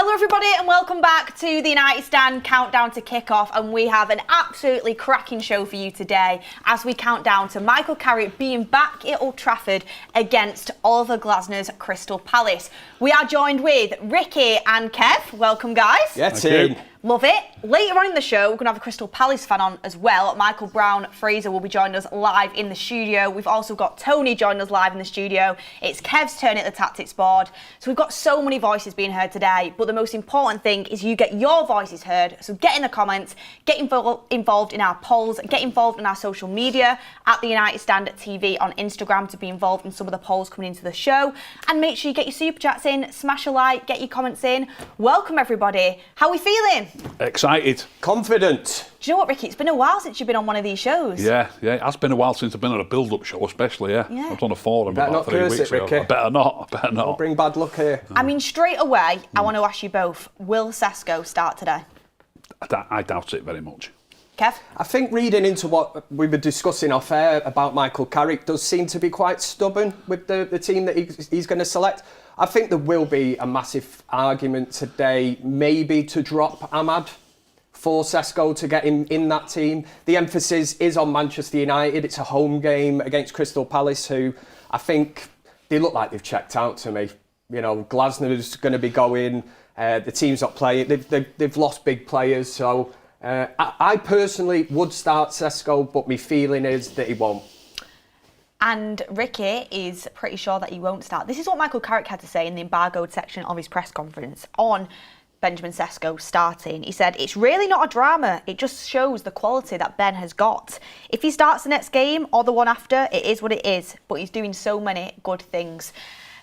Hello everybody and welcome back to the United Stand countdown to kick-off, and we have an absolutely cracking show for you today as we count down to Michael Carrick being back at Old Trafford against Oliver Glasner's Crystal Palace. We are joined with Ricky and Kev. Welcome guys. Yeah, team. Love it. Later on in the show, we're going to have a Crystal Palace fan on as well. Michael Brown-Fraser will be joining us live in the studio. We've also got Tony joining us live in the studio. It's Kev's turn at the tactics board. So we've got so many voices being heard today, but the most important thing is you get your voices heard. So get in the comments, get involved in our polls, get involved in our social media at the United Stand TV on Instagram to be involved in some of the polls coming into the show. And make sure you get your super chats in, smash a like, get your comments in. Welcome everybody. How are we feeling? Excited. Confident. Do you know what, Ricky? It's been a while since you've been on one of these shows. Yeah, it has been a while since I've been on a build-up show, especially, yeah. I've done a forum about 3 weeks ago. I better not. Don't bring bad luck here. I mean, straight away, I want to ask you both, will Sesko start today? I doubt it very much. Kev? I think reading into what we were discussing off air about Michael Carrick does seem to be quite stubborn with the team that he's going to select. I think there will be a massive argument today, maybe to drop Ahmad for Sesko to get him in that team. The emphasis is on Manchester United. It's a home game against Crystal Palace, who I think they look like they've checked out to me. You know, Glasner's going to be going. The team's not playing. They've lost big players. So I personally would start Sesko, but my feeling is that he won't. And Ricky is pretty sure that he won't start. This is what Michael Carrick had to say in the embargoed section of his press conference on Benjamin Sesko starting. He said, "It's really not a drama. It just shows the quality that Ben has got. If he starts the next game or the one after, it is what it is. But he's doing so many good things."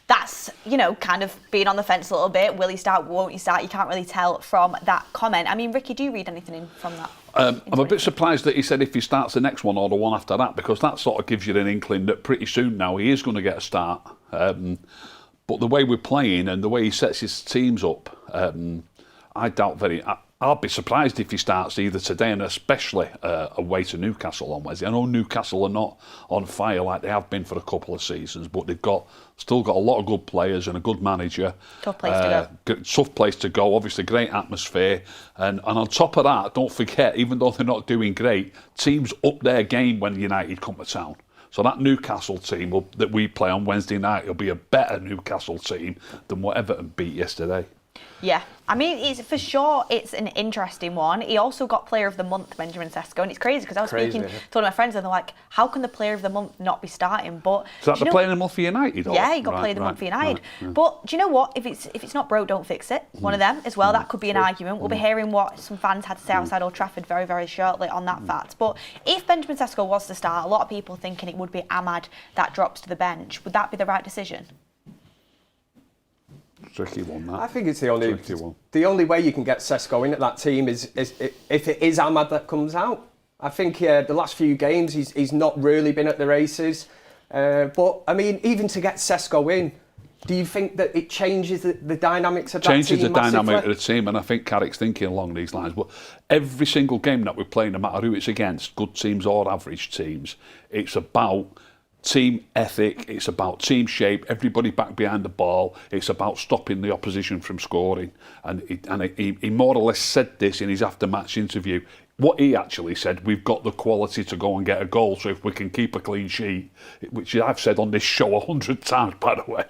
That's, you know, kind of being on the fence a little bit. Will he start, won't he start? You can't really tell from that comment. I mean, Ricky, do you read anything in from that? I'm a bit surprised that he said if he starts the next one or the one after that, because that sort of gives you an inkling that pretty soon now he is going to get a start. But the way we're playing and the way he sets his teams up, I doubt very... I'll be surprised if he starts either today and especially away to Newcastle on Wednesday. I know Newcastle are not on fire like they have been for a couple of seasons, but they've still got a lot of good players and a good manager. Tough place to go. Tough place to go, obviously great atmosphere. And on top of that, don't forget, even though they're not doing great, teams up their game when United come to town. So that Newcastle team that we play on Wednesday night will be a better Newcastle team than what Everton beat yesterday. Yeah, I mean, it's for sure, it's an interesting one. He also got Player of the Month, Benjamin Sesko, and it's crazy because I was speaking to one of my friends and they're like, how can the Player of the Month not be starting? But is that the Player of the Month for United? Or? Yeah, he got Player of the Month for United. Yeah. But do you know what? If it's not broke, don't fix it. One of them as well. That could be an argument. We'll be hearing what some fans had to say outside Old Trafford very, very shortly on that fact. But if Benjamin Sesko was to start, a lot of people thinking it would be Ahmad that drops to the bench. Would that be the right decision? Tricky one, that. I think it's the only way you can get Sesko in at that team is if it is Ahmad that comes out. I think the last few games he's not really been at the races. But I mean, even to get Sesko in, do you think that it changes the dynamics of that team? Changes the dynamic of the team, and I think Carrick's thinking along these lines. But every single game that we're playing, no matter who it's against, good teams or average teams, it's about team ethic, it's about team shape, everybody back behind the ball, it's about stopping the opposition from scoring. And he more or less said this in his after-match interview. What he actually said, we've got the quality to go and get a goal, so if we can keep a clean sheet, which I've said on this show 100 times, by the way,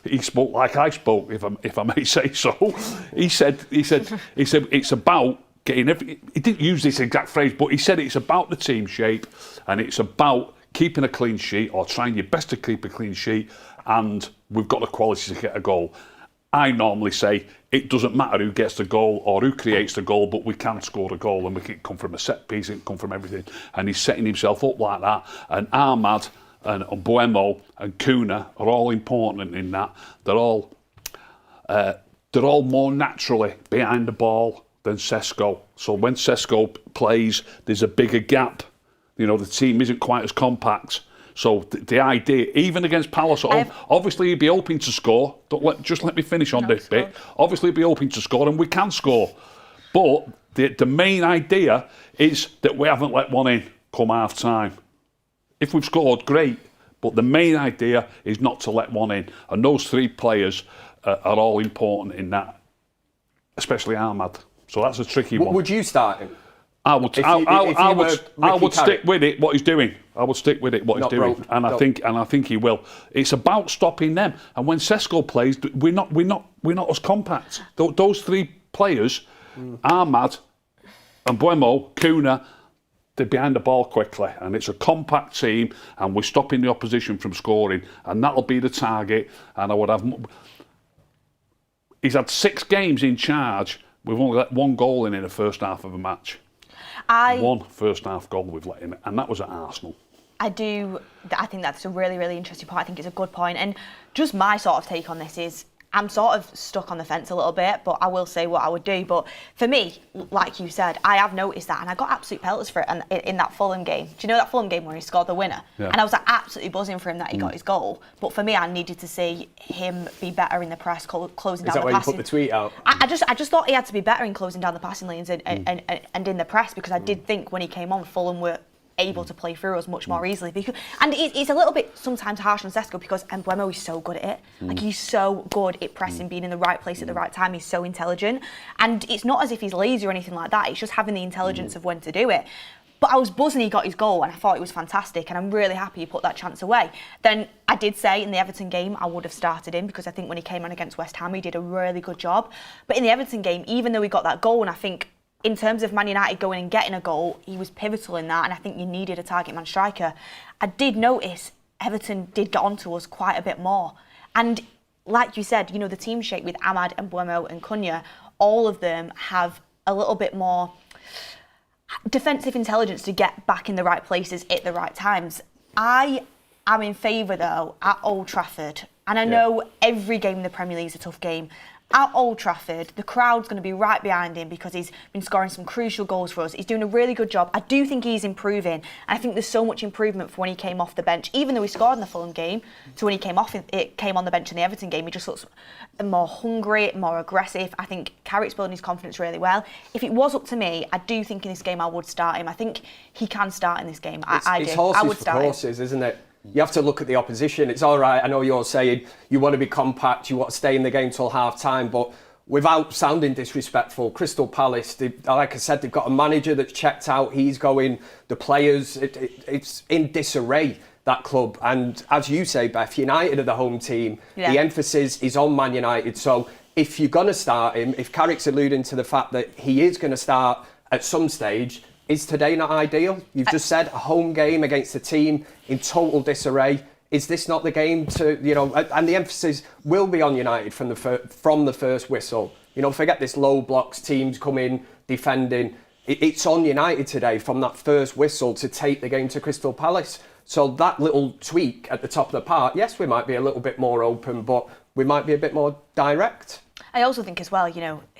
he spoke like I spoke, if I may say so. He said it's about getting he didn't use this exact phrase, but he said it's about the team shape and it's about keeping a clean sheet or trying your best to keep a clean sheet, and we've got the quality to get a goal. I normally say it doesn't matter who gets the goal or who creates the goal, but we can score a goal and we can come from a set piece, it can come from everything. And he's setting himself up like that. And Ahmad and Buemo and Kuna are all important in that. They're all more naturally behind the ball than Sesko. So when Sesko plays, there's a bigger gap. You know, the team isn't quite as compact. So the idea, even against Palace, obviously he'd be hoping to score. Just let me finish on this bit. Obviously he'd be hoping to score, and we can score. But the main idea is that we haven't let one in come half time. If we've scored, great. But the main idea is not to let one in. And those three players are all important in that. especially Ahmad. So that's a tricky one. Would you start him? I would stick with it. What he's doing, I would stick with it. What he's doing, and I think he will. It's about stopping them. And when Sesko plays, we're not as compact. Those three players, Ahmad and Buemo, Kuna, they're behind the ball quickly, and it's a compact team, and we're stopping the opposition from scoring, and that'll be the target. And I would have. He's had 6 games in charge. We've only let 1 goal in the first half of a match. One first half goal we've let in, and that was at Arsenal. I think that's a really, really interesting point. I think it's a good point. And just my sort of take on this is, I'm sort of stuck on the fence a little bit, but I will say what I would do. But for me, like you said, I have noticed that, and I got absolute pelters for it in that Fulham game. Do you know that Fulham game where he scored the winner? Yeah. And I was like, absolutely buzzing for him that he got his goal. But for me, I needed to see him be better in the press, closing down the passing. Is that why you put the tweet out? I just thought he had to be better in closing down the passing lanes and in the press, because I did think when he came on, Fulham were able to play through us much more easily, and it's a little bit sometimes harsh on Sesko, because Mbeumo is so good at it. Like, he's so good at pressing, being in the right place at the right time. He's so intelligent, and it's not as if he's lazy or anything like that. It's just having the intelligence of when to do it. But I was buzzing he got his goal, and I thought it was fantastic, and I'm really happy he put that chance away. Then I did say in the Everton game I would have started him, because I think when he came on against West Ham he did a really good job. But in the Everton game, even though he got that goal, and I think in terms of Man United going and getting a goal, he was pivotal in that, and I think you needed a target man striker. I did notice Everton did get onto us quite a bit more. And like you said, the team shape with Ahmad and Buemo and Cunha, all of them have a little bit more defensive intelligence to get back in the right places at the right times. I am in favour, though, at Old Trafford, and I know every game in the Premier League is a tough game. At Old Trafford, the crowd's going to be right behind him, because he's been scoring some crucial goals for us. He's doing a really good job. I do think he's improving, and I think there's so much improvement for when he came off the bench, even though he scored in the Fulham game, to when he came on the bench in the Everton game. He just looks more hungry, more aggressive. I think Carrick's building his confidence really well. If it was up to me, I do think in this game I would start him. I think he can start in this game. I do. I would start horses, isn't it? You have to look at the opposition. It's all right, I know you're saying you want to be compact, you want to stay in the game till half-time, but without sounding disrespectful, Crystal Palace, like I said, they've got a manager that's checked out, he's going, the players, it's in disarray, that club. And as you say, Beth, United are the home team. The emphasis is on Man United. So if you're going to start him, if Carrick's alluding to the fact that he is going to start at some stage, is today not ideal? You've just said a home game against a team in total disarray. Is this not the game to, and the emphasis will be on United from the first whistle. Forget this low blocks, teams come in, defending. It's on United today from that first whistle to take the game to Crystal Palace. So that little tweak at the top of the park, yes, we might be a little bit more open, but we might be a bit more direct. I also think as well,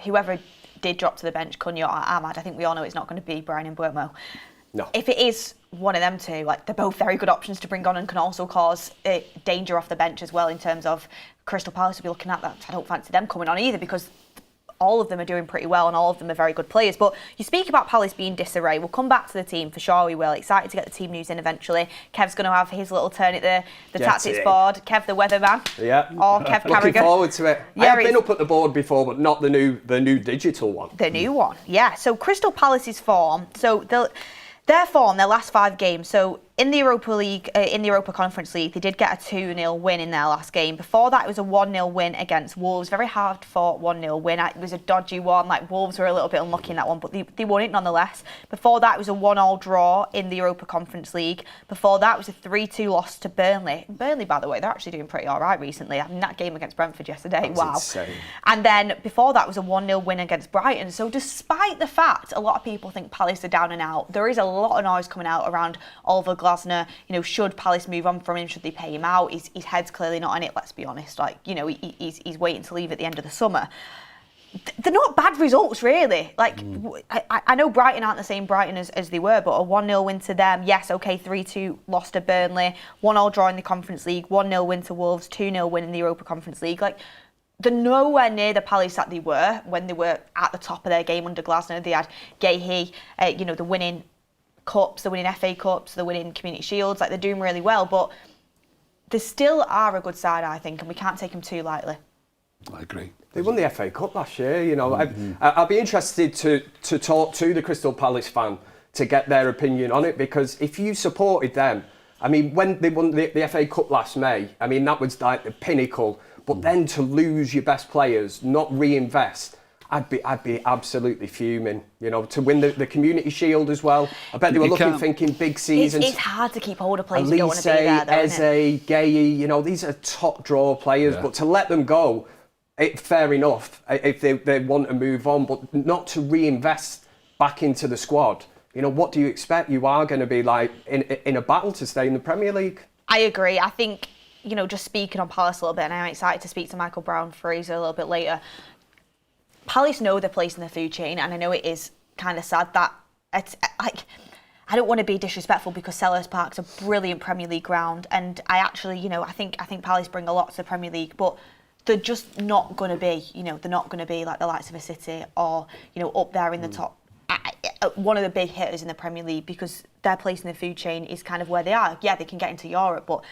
whoever did drop to the bench, Cunha or Ahmad, I think we all know it's not going to be Brian Mbeumo. No. If it is one of them two, they're both very good options to bring on and can also cause danger off the bench as well, in terms of Crystal Palace will be looking at that. I don't fancy them coming on either, because all of them are doing pretty well and all of them are very good players. But you speak about Palace being disarray. We'll come back to the team for sure, we will. Excited to get the team news in eventually. Kev's going to have his little turn at the tactics board. Kev the weatherman. Yeah. Or Kev Carrick. Looking forward to it. Yeah, I've been up at the board before, but not the new digital one. The new one, yeah. So Crystal Palace's form. So their form, their last 5 games. So in the Europa League, in the Europa Conference League, they did get a 2-0 win in their last game. Before that, it was a 1-0 win against Wolves. Very hard fought 1-0 win. It was a dodgy one. Wolves were a little bit unlucky in that one, but they won it nonetheless. Before that, it was a 1-1 draw in the Europa Conference League. Before that, it was a 3-2 loss to Burnley. Burnley, by the way, they're actually doing pretty all right recently. I mean, that game against Brentford yesterday, wow. Insane. And then before that was a 1-0 win against Brighton. So despite the fact a lot of people think Palace are down and out, there is a lot of noise coming out around Oliver Glasner. Should Palace move on from him? Should they pay him out? His head's clearly not in it, let's be honest. He's waiting to leave at the end of the summer. They're not bad results, really. I know Brighton aren't the same Brighton as they were, but a 1-0 win to them. Yes, okay, 3-2 loss to Burnley, 1-1 draw in the Conference League, 1-0 win to Wolves, 2-0 win in the Europa Conference League. They're nowhere near the Palace that they were when they were at the top of their game under Glasner. They had Gahey, the winning cups, they're winning FA Cups, they're winning Community Shields, they're doing really well, but they still are a good side, I think, and we can't take them too lightly. I agree. They won the FA Cup last year, you know. I'd be interested to talk to the Crystal Palace fan to get their opinion on it, because if you supported them, I mean, when they won the FA Cup last May, I mean, that was like the pinnacle. But then to lose your best players, not reinvest, I'd be absolutely fuming. You know, to win the Community Shield as well. I bet they were thinking big seasons. It's hard to keep hold of players who don't want to be there, though, Eze, Gay, you know, these are top draw players. But to let them go, fair enough if they want to move on, but not to reinvest back into the squad. You know, what do you expect? You are going to be like in a battle to stay in the Premier League. I agree. I think, you know, just speaking on Palace a little bit, and I'm excited to speak to Michael Fraser a little bit later. Palace know their place in the food chain, and I know it is kind of sad that it's like, I don't want to be disrespectful because Selhurst Park's a brilliant Premier League ground, and I actually, you know, I think Palace bring a lot to the Premier League, but they're just not going to be, you know, they're not going to be like the likes of a City or, you know, up there in the top. One of the big hitters in the Premier League, because their place in the food chain is kind of where they are. Yeah, they can get into Europe, but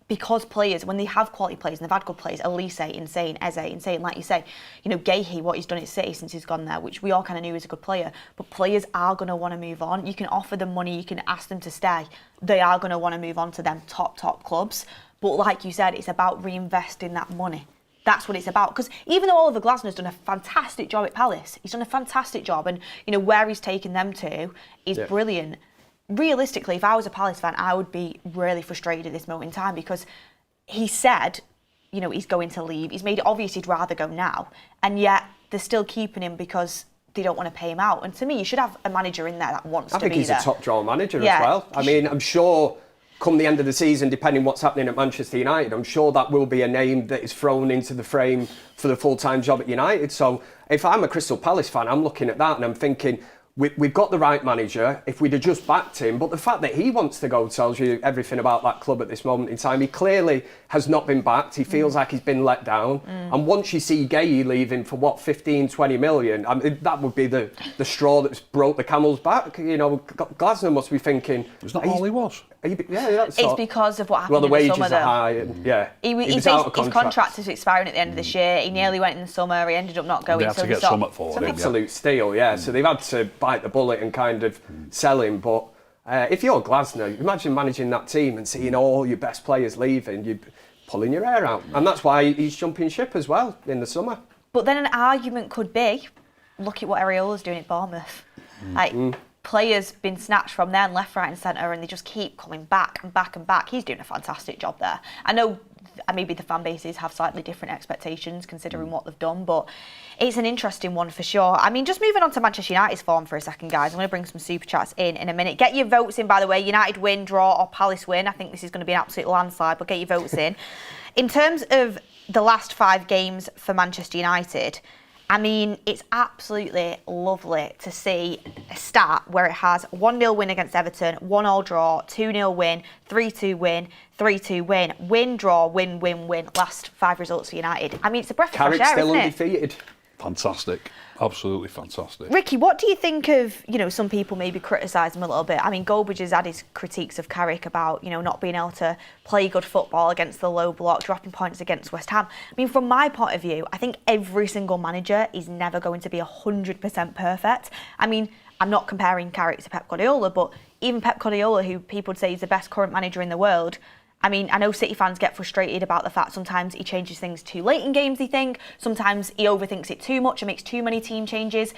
because players, when they have quality players, and they've had good players, Elise, insane, Eze, insane, like you say, you know, Gahey, what he's done at City since he's gone there, which we all kind of knew was a good player, but players are going to want to move on. You can offer them money, you can ask them to stay. They are going to want to move on to them top clubs. But like you said, it's about reinvesting that money. That's what it's about. Because even though Oliver Glasner's done a fantastic job at Palace, he's done a fantastic job, and you know where he's taken them to is brilliant. Realistically, if I was a Palace fan, I would be really frustrated at this moment in time, because he said, you know, he's going to leave. He's made it obvious he'd rather go now, and yet they're still keeping him because they don't want to pay him out. And to me, you should have a manager in there that wants to be there. I think he's a top draw manager as well. I mean, I'm sure come the end of the season, depending what's happening at Manchester United, I'm sure that will be a name that is thrown into the frame for the full-time job at United. So if I'm a Crystal Palace fan, I'm looking at that and I'm thinking, we've got the right manager, if we'd have just backed him. But the fact that he wants to go tells you everything about that club at this moment in time. He clearly has not been backed. He feels like he's been let down. And once you see Gahey leaving for, 15, 20 million, I mean, that would be the straw that's broke the camel's back. You know, Glasner must be thinking... It's not all he was. It's because of what happened in the summer, though. Well, the wages are high, and, his contract is expiring at the end of this year. He nearly went in the summer. He ended up not going. They had to get something for him. It's an absolute steal, So they've had to bite the bullet and kind of sell him. But if you're Glasner, imagine managing that team and seeing all your best players leaving. You're pulling your hair out, and that's why he's jumping ship as well in the summer. But then an argument could be, look at what Areola's doing at Bournemouth. Players been snatched from there and left, right and centre, and they just keep coming back and back and back. He's doing a fantastic job there. I know maybe the fan bases have slightly different expectations considering what they've done, but it's an interesting one for sure. I mean, just moving on to Manchester United's form for a second, guys. I'm going to bring some super chats in a minute. Get your votes in, by the way. United win, draw or Palace win. I think this is going to be an absolute landslide, but get your votes in. In terms of the last 5 games for Manchester United, I mean, it's absolutely lovely to see a stat where it has 1-0 win against Everton, 1-1 draw, 2-0 win, 3-2 win, 3-2 win, win, draw, win, win, win. Last 5 results for United. I mean, it's a breath of fresh air, still isn't it? Undefeated. Fantastic. Absolutely fantastic. Ricky, what do you think of, you know, some people maybe criticise him a little bit? I mean, Goldbridge has had his critiques of Carrick about, you know, not being able to play good football against the low block, dropping points against West Ham. I mean, from my point of view, I think every single manager is never going to be 100% perfect. I mean, I'm not comparing Carrick to Pep Guardiola, but even Pep Guardiola, who people would say is the best current manager in the world, I mean, I know City fans get frustrated about the fact sometimes he changes things too late in games, they think. Sometimes he overthinks it too much and makes too many team changes.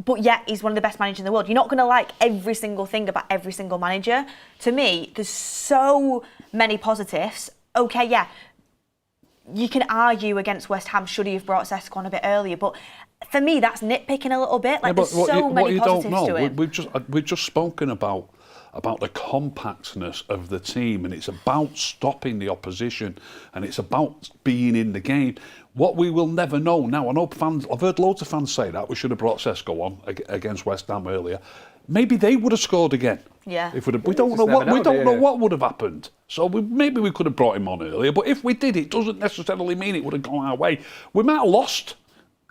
But yet, he's one of the best managers in the world. You're not going to like every single thing about every single manager. To me, there's so many positives. Okay, yeah, you can argue against West Ham, should he have brought Cesc on a bit earlier, but for me, that's nitpicking a little bit. Like, there's so many positives to him. We've just spoken about the compactness of the team, and it's about stopping the opposition, and it's about being in the game. What we will never know now, I know fans, I've heard loads of fans say that we should have brought Sesko on against West Ham earlier. Maybe they would have scored again. Yeah. If we don't know what would have happened. So maybe we could have brought him on earlier. But if we did, it doesn't necessarily mean it would have gone our way. We might have lost.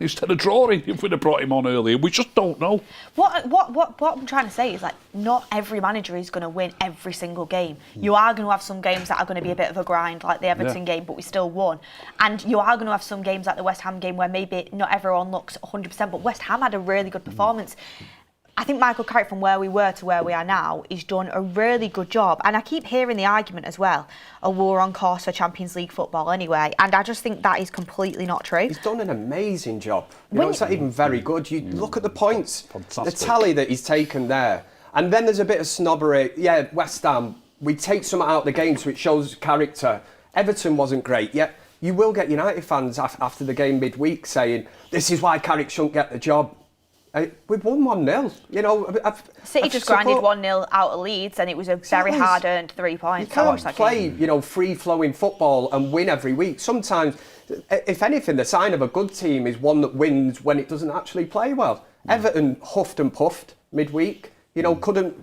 instead of drawing if we'd have brought him on earlier. We just don't know. What I'm trying to say is, like, not every manager is going to win every single game. You are going to have some games that are going to be a bit of a grind, like the Everton game, but we still won. And you are going to have some games like the West Ham game where maybe not everyone looks 100%, but West Ham had a really good performance. I think Michael Carrick, from where we were to where we are now, he's done a really good job. And I keep hearing the argument as well, we're on course for Champions League football anyway. And I just think that is completely not true. He's done an amazing job. It's not even very good. You look at the points, the tally that he's taken there. And then there's a bit of snobbery. Yeah, West Ham, we take some out of the games, which shows character. Everton wasn't great. Yet you will get United fans after the game midweek saying, this is why Carrick shouldn't get the job. We've won 1-0. City just grinded 1-0 out of Leeds, and it was a very hard-earned 3 points. You can't play, free-flowing football and win every week. Sometimes, if anything, the sign of a good team is one that wins when it doesn't actually play well. Everton huffed and puffed midweek. Couldn't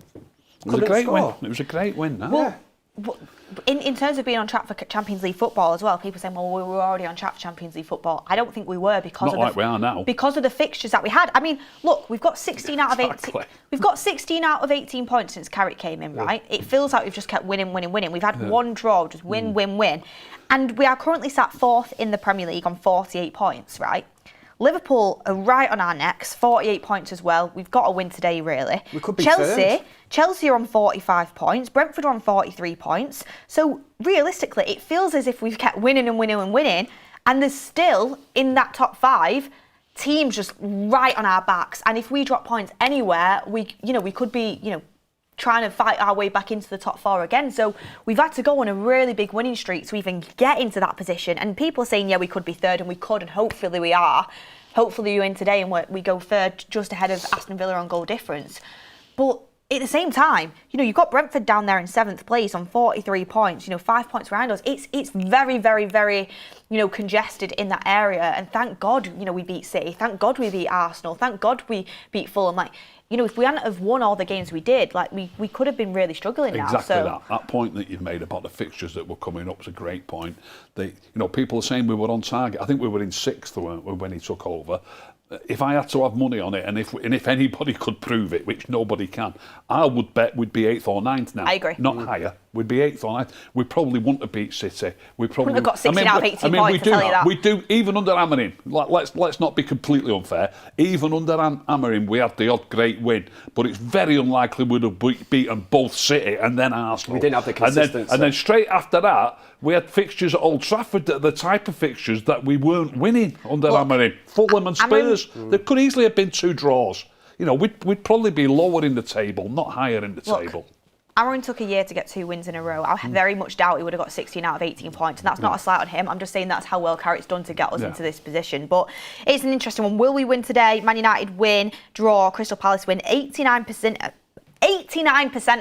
score. It was a great win. Well, in terms of being on track for Champions League football as well, people saying, well, we were already on track for Champions League football. I don't think we were because we are now. Because of the fixtures that we had. I mean, look, we've got 16 out of 18. We've got 16 out of 18 points since Carrick came in, right? It feels like we've just kept winning. We've had one draw, just win. And we are currently sat 4th in the Premier League on 48 points, right? Liverpool are right on our necks, 48 points as well. We've got to win today, really. We could be third. Chelsea are on 45 points. Brentford are on 43 points. So realistically, it feels as if we've kept winning. And there's still, in that top 5, teams just right on our backs. And if we drop points anywhere, we could be, trying to fight our way back into the top 4 again. So we've had to go on a really big winning streak to even get into that position. And people are saying, yeah, we could be third, and we could, and hopefully we are. Hopefully you win today and we go third, just ahead of Aston Villa on goal difference. But at the same time, you've got Brentford down there in 7th place on 43 points, 5 points behind us. It's very, very, very, congested in that area. And thank God, we beat City. Thank God we beat Arsenal. Thank God we beat Fulham. If we hadn't have won all the games we did, we could have been really struggling now. Exactly that point that you've made about the fixtures that were coming up is a great point. People are saying we were on target. I think we were in 6th when he took over. If I had to have money on it, and if anybody could prove it, which nobody can, I would bet we'd be 8th or 9th now. I agree. Not higher. We'd be 8th or 9th. We probably wouldn't have beat City. We probably wouldn't have got 16 out of 18 points, we do. We do, even under Amorim. Let's not be completely unfair. Even under Amorim, we had the odd great win, but it's very unlikely we'd have beaten both City and then Arsenal. We didn't have the consistency. And then straight after that, we had fixtures at Old Trafford, the type of fixtures that we weren't winning under Amorim. Fulham and Spurs. There could easily have been 2 draws. We'd probably be lower in the table, not higher in the table. Amorim took a year to get 2 wins in a row. I very much doubt he would have got 16 out of 18 points, and that's not a slight on him. I'm just saying that's how well Carrick's done to get us into this position. But it's an interesting one. Will we win today? Man United win, draw, Crystal Palace win. 89%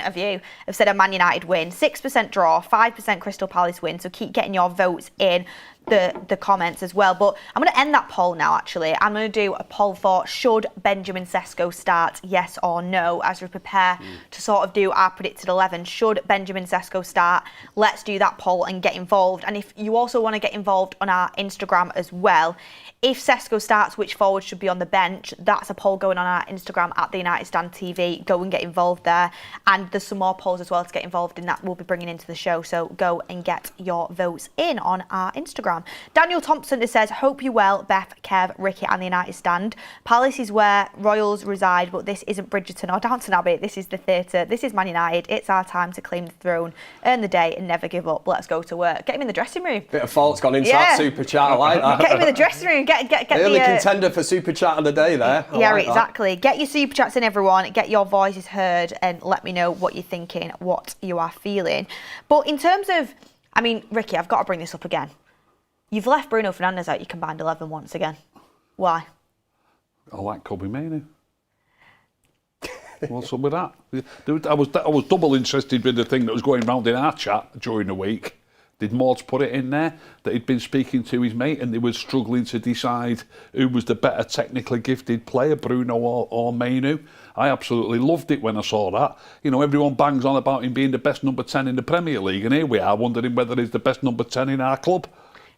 of you have said a Man United win, 6% draw, 5% Crystal Palace win. So keep getting your votes in the comments as well. But I'm going to end that poll now, actually. I'm going to do a poll for should Benjamin Sesko start, yes or no, as we prepare to sort of do our predicted 11. Should Benjamin Sesko start? Let's do that poll and get involved. And if you also want to get involved on our Instagram as well, if Sesko starts, which forward should be on the bench? That's a poll going on our Instagram at the United Stand TV. Go and get involved there. And there's some more polls as well to get involved in that we'll be bringing into the show. So go and get your votes in on our Instagram. Daniel Thompson says, hope you well, Beth, Kev, Ricky and the United Stand. Palace is where royals reside, but this isn't Bridgerton or Downton Abbey. This is the theatre. This is Man United. It's our time to claim the throne, earn the day and never give up. Let's go to work. Get him in the dressing room. Bit of fault's gone into that super chat. I like that. Get him in the dressing room. Get the early contender for super chat of the day there. Exactly. Get your super chats in, everyone. Get your voices heard and let me know what you're thinking, what you are feeling. But in terms of, Ricky, I've got to bring this up again. You've left Bruno Fernandes out your combined 11 once again. Why? I like Kobe Mainoo. What's up with that? I was double interested with the thing that was going round in our chat during the week. Did Mords put it in there that he'd been speaking to his mate and they were struggling to decide who was the better technically gifted player, Bruno or Mainoo? I absolutely loved it when I saw that. Everyone bangs on about him being the best number 10 in the Premier League, and here we are wondering whether he's the best number 10 in our club.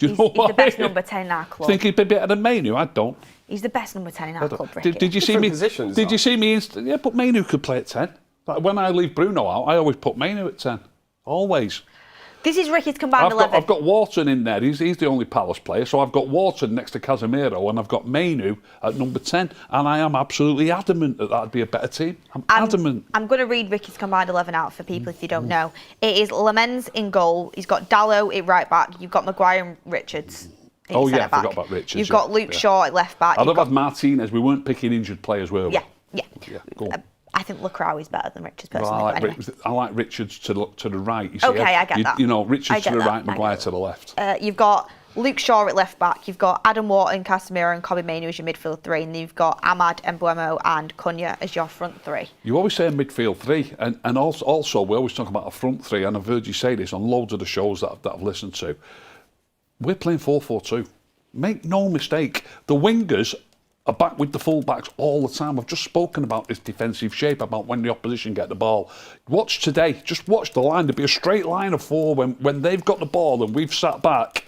Do you know He's the best number 10 in our club. Think he'd be better than Mainu? I don't. He's the best number 10 in our club, Ricky. Did you see me? Positions, Did you see me? Yeah, but Mainu could play at 10. Like when I leave Bruno out, I always put Mainu at 10. Always. This is Ricky's combined 11. I've got Wharton in there. He's the only Palace player. So I've got Wharton next to Casemiro and I've got Mainu at number 10. And I am absolutely adamant that that'd be a better team. I'm adamant. I'm going to read Ricky's combined 11 out for people if you don't know. It is Lamens in goal. He's got Dallo at right back. You've got Maguire and Richards. Oh, yeah, I forgot about Richards. You've got Luke Shaw at left back. I'd have had Martinez. We weren't picking injured players, were we? Yeah. Go on. I think Lacroix is better than Richards personally. Well, I like Richards to the right. You see, Okay, I get that. You know, Richards to the that. right, Maguire to the left. You've got Luke Shaw at left back. You've got Adam Wharton, Casemiro and Kobe Mainu as your midfield three. And you've got Ahmad, Mbuemo and Cunha as your front three. You always say a midfield three. And also we always talk about a front three. And I've heard you say this on loads of the shows that I've listened to. We're playing 4-4-2. Make no mistake. The wingers are back with the full-backs all the time. I've just spoken about this defensive shape, about when the opposition get the ball. Watch today, just watch the line. There'll be a straight line of four when they've got the ball and we've sat back.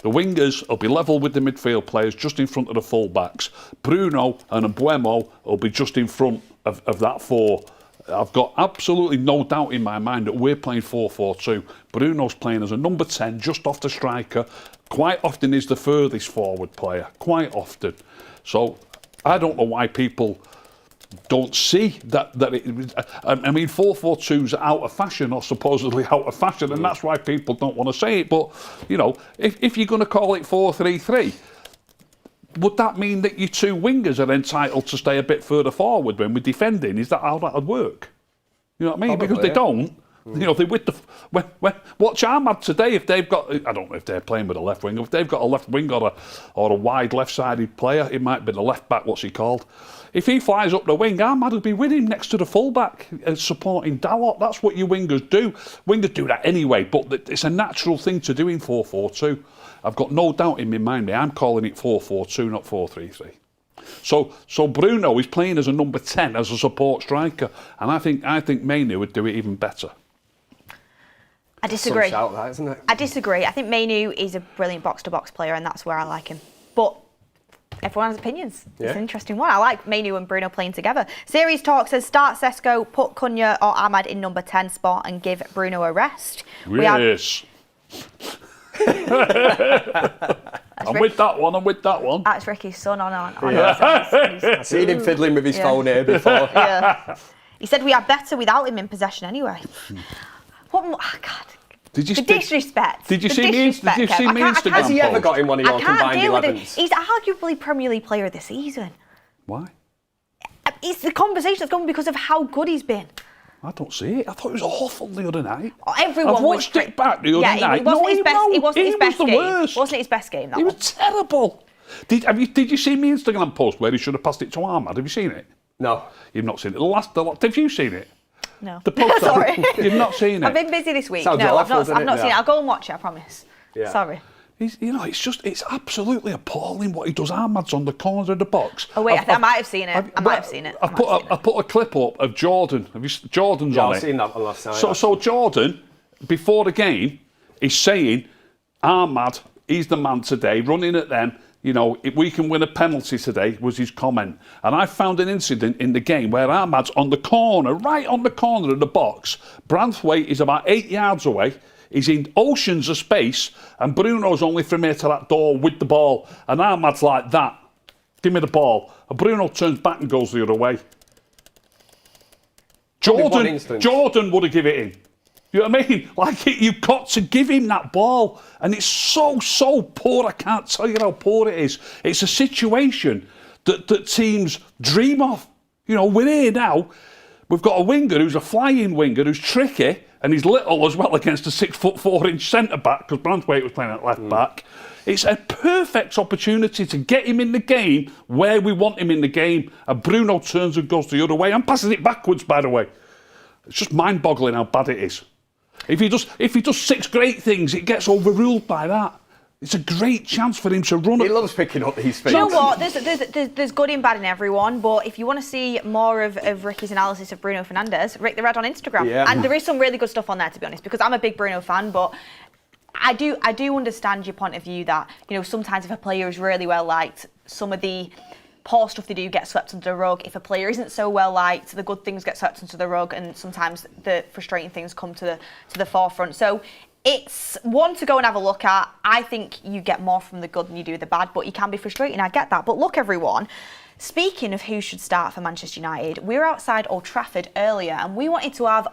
The wingers will be level with the midfield players just in front of the full-backs. Bruno and Mbuemo will be just in front of that four. I've got absolutely no doubt in my mind that we're playing 4-4-2. Bruno's playing as a number 10, just off the striker. Quite often is the furthest forward player, quite often. So I don't know why people don't see that I mean, 4-4-2's out of fashion, or supposedly out of fashion, and that's why people don't want to say it. But, you know, if you're going to call it 4-3-3, would that mean that your two wingers are entitled to stay a bit further forward when we're defending? Is that how that would work? You know what I mean? Probably, because they don't. You know, they with the watch Ahmad today. If they've got, I don't know if they're playing with a left wing. If they've got a left wing or a wide left-sided player, it might be the left back. What's he called? If he flies up the wing, Ahmad will be with him next to the fullback, supporting Dalot. That's what your wingers do. Wingers do that anyway, but it's a natural thing to do in 4-4-2. I've got no doubt in my mind. I'm calling it 4-4-2, not 4-3-3. So Bruno is playing as a number 10, as a support striker, and I think Mainu would do it even better. I disagree. Some shout that, isn't it? I disagree. I think Mainu is a brilliant box-to-box player, and that's where I like him. But everyone has opinions. Yeah. It's an interesting one. I like Mainu and Bruno playing together. Series Talk says start Sesko, put Cunha or Ahmad in number 10 spot, and give Bruno a rest. Yes. I'm with that one. That's Ricky's son on I've seen him fiddling with his phone here before. Yeah. He said we are better without him in possession anyway. What more? Oh, God. Disrespect. Did you see me Instagram post? Has he ever got in one of your combined 11s? He's arguably Premier League player of the season. Why? It's the conversation that's going because of how good he's been. I don't see it. I thought it was awful the other night. Everyone I've watched it back the other night. It wasn't his best game. Wasn't his best game. He was terrible. Did you see my Instagram post where he should have passed it to Ahmad? Have you seen it? No. You've not seen it. Have you seen it? No. The post. Sorry. You've not seen it. I've been busy this week. Sounds no, awful, I've not seen it. I'll go and watch it, I promise. Yeah. Sorry. It's absolutely appalling what he does. Ahmad's on the corner of the box. Oh wait, I might have seen it. I might have seen it. I put a clip up of Jordan. Jordan's on it. I've seen that one last night. So Jordan, before the game, is saying, Ahmad, he's the man today, running at them. You know, if we can win a penalty today, was his comment. And I found an incident in the game where Ahmad's on the corner, right on the corner of the box. Branthwaite is about 8 yards away. He's in oceans of space, and Bruno's only from here to that door with the ball. And Ahmad's like that. Give me the ball. And Bruno turns back and goes the other way. Jordan would have given it in. You know what I mean? Like, you've got to give him that ball. And it's so poor. I can't tell you how poor it is. It's a situation that teams dream of. You know, we're here now. We've got a winger who's a flying winger who's tricky, and he's little as well against a 6'4" centre-back, because Branthwaite was playing at left-back. It's a perfect opportunity to get him in the game where we want him in the game, and Bruno turns and goes the other way and passes it backwards, by the way. It's just mind-boggling how bad it is. If he does 6 great things, it gets overruled by that. It's a great chance for him to run. He loves picking up these things. Do you know what? There's good and bad in everyone, but if you want to see more of Ricky's analysis of Bruno Fernandes, Rick the Red on Instagram. Yeah. And there is some really good stuff on there, to be honest, because I'm a big Bruno fan, but I do understand your point of view that, sometimes if a player is really well liked, some of the poor stuff they do get swept under the rug. If a player isn't so well liked, the good things get swept under the rug, and sometimes the frustrating things come to the forefront. So it's one to go and have a look at. I think you get more from the good than you do the bad, but you can be frustrating. I get that. But look, everyone, speaking of who should start for Manchester United, we were outside Old Trafford earlier, and we wanted to have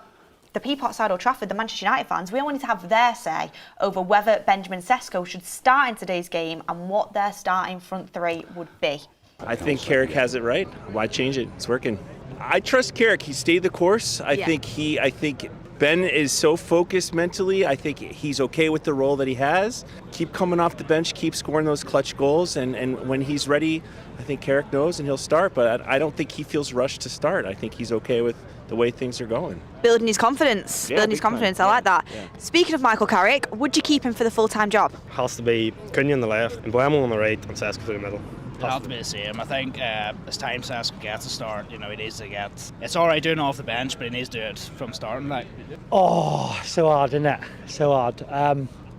the people outside Old Trafford, the Manchester United fans, we wanted to have their say over whether Benjamin Sesko should start in today's game and what their starting front three would be. I think Carrick has it right. Why change it? It's working. I trust Carrick. He stayed the course. I think Ben is so focused mentally. I think he's okay with the role that he has. Keep coming off the bench, keep scoring those clutch goals, and when he's ready, I think Carrick knows and he'll start, but I don't think he feels rushed to start. I think he's okay with the way things are going. Building his confidence. Yeah, building his confidence. I like that. Yeah. Speaking of Michael Carrick, would you keep him for the full-time job? Has to be Cunha on the left, and Buemo on the right, and Sesko through the middle. It'll have to be the same. I think as time Sesko gets a start, he needs to get. It's all right doing it off the bench, but he needs to do it from starting. Oh, so hard, isn't it? So hard.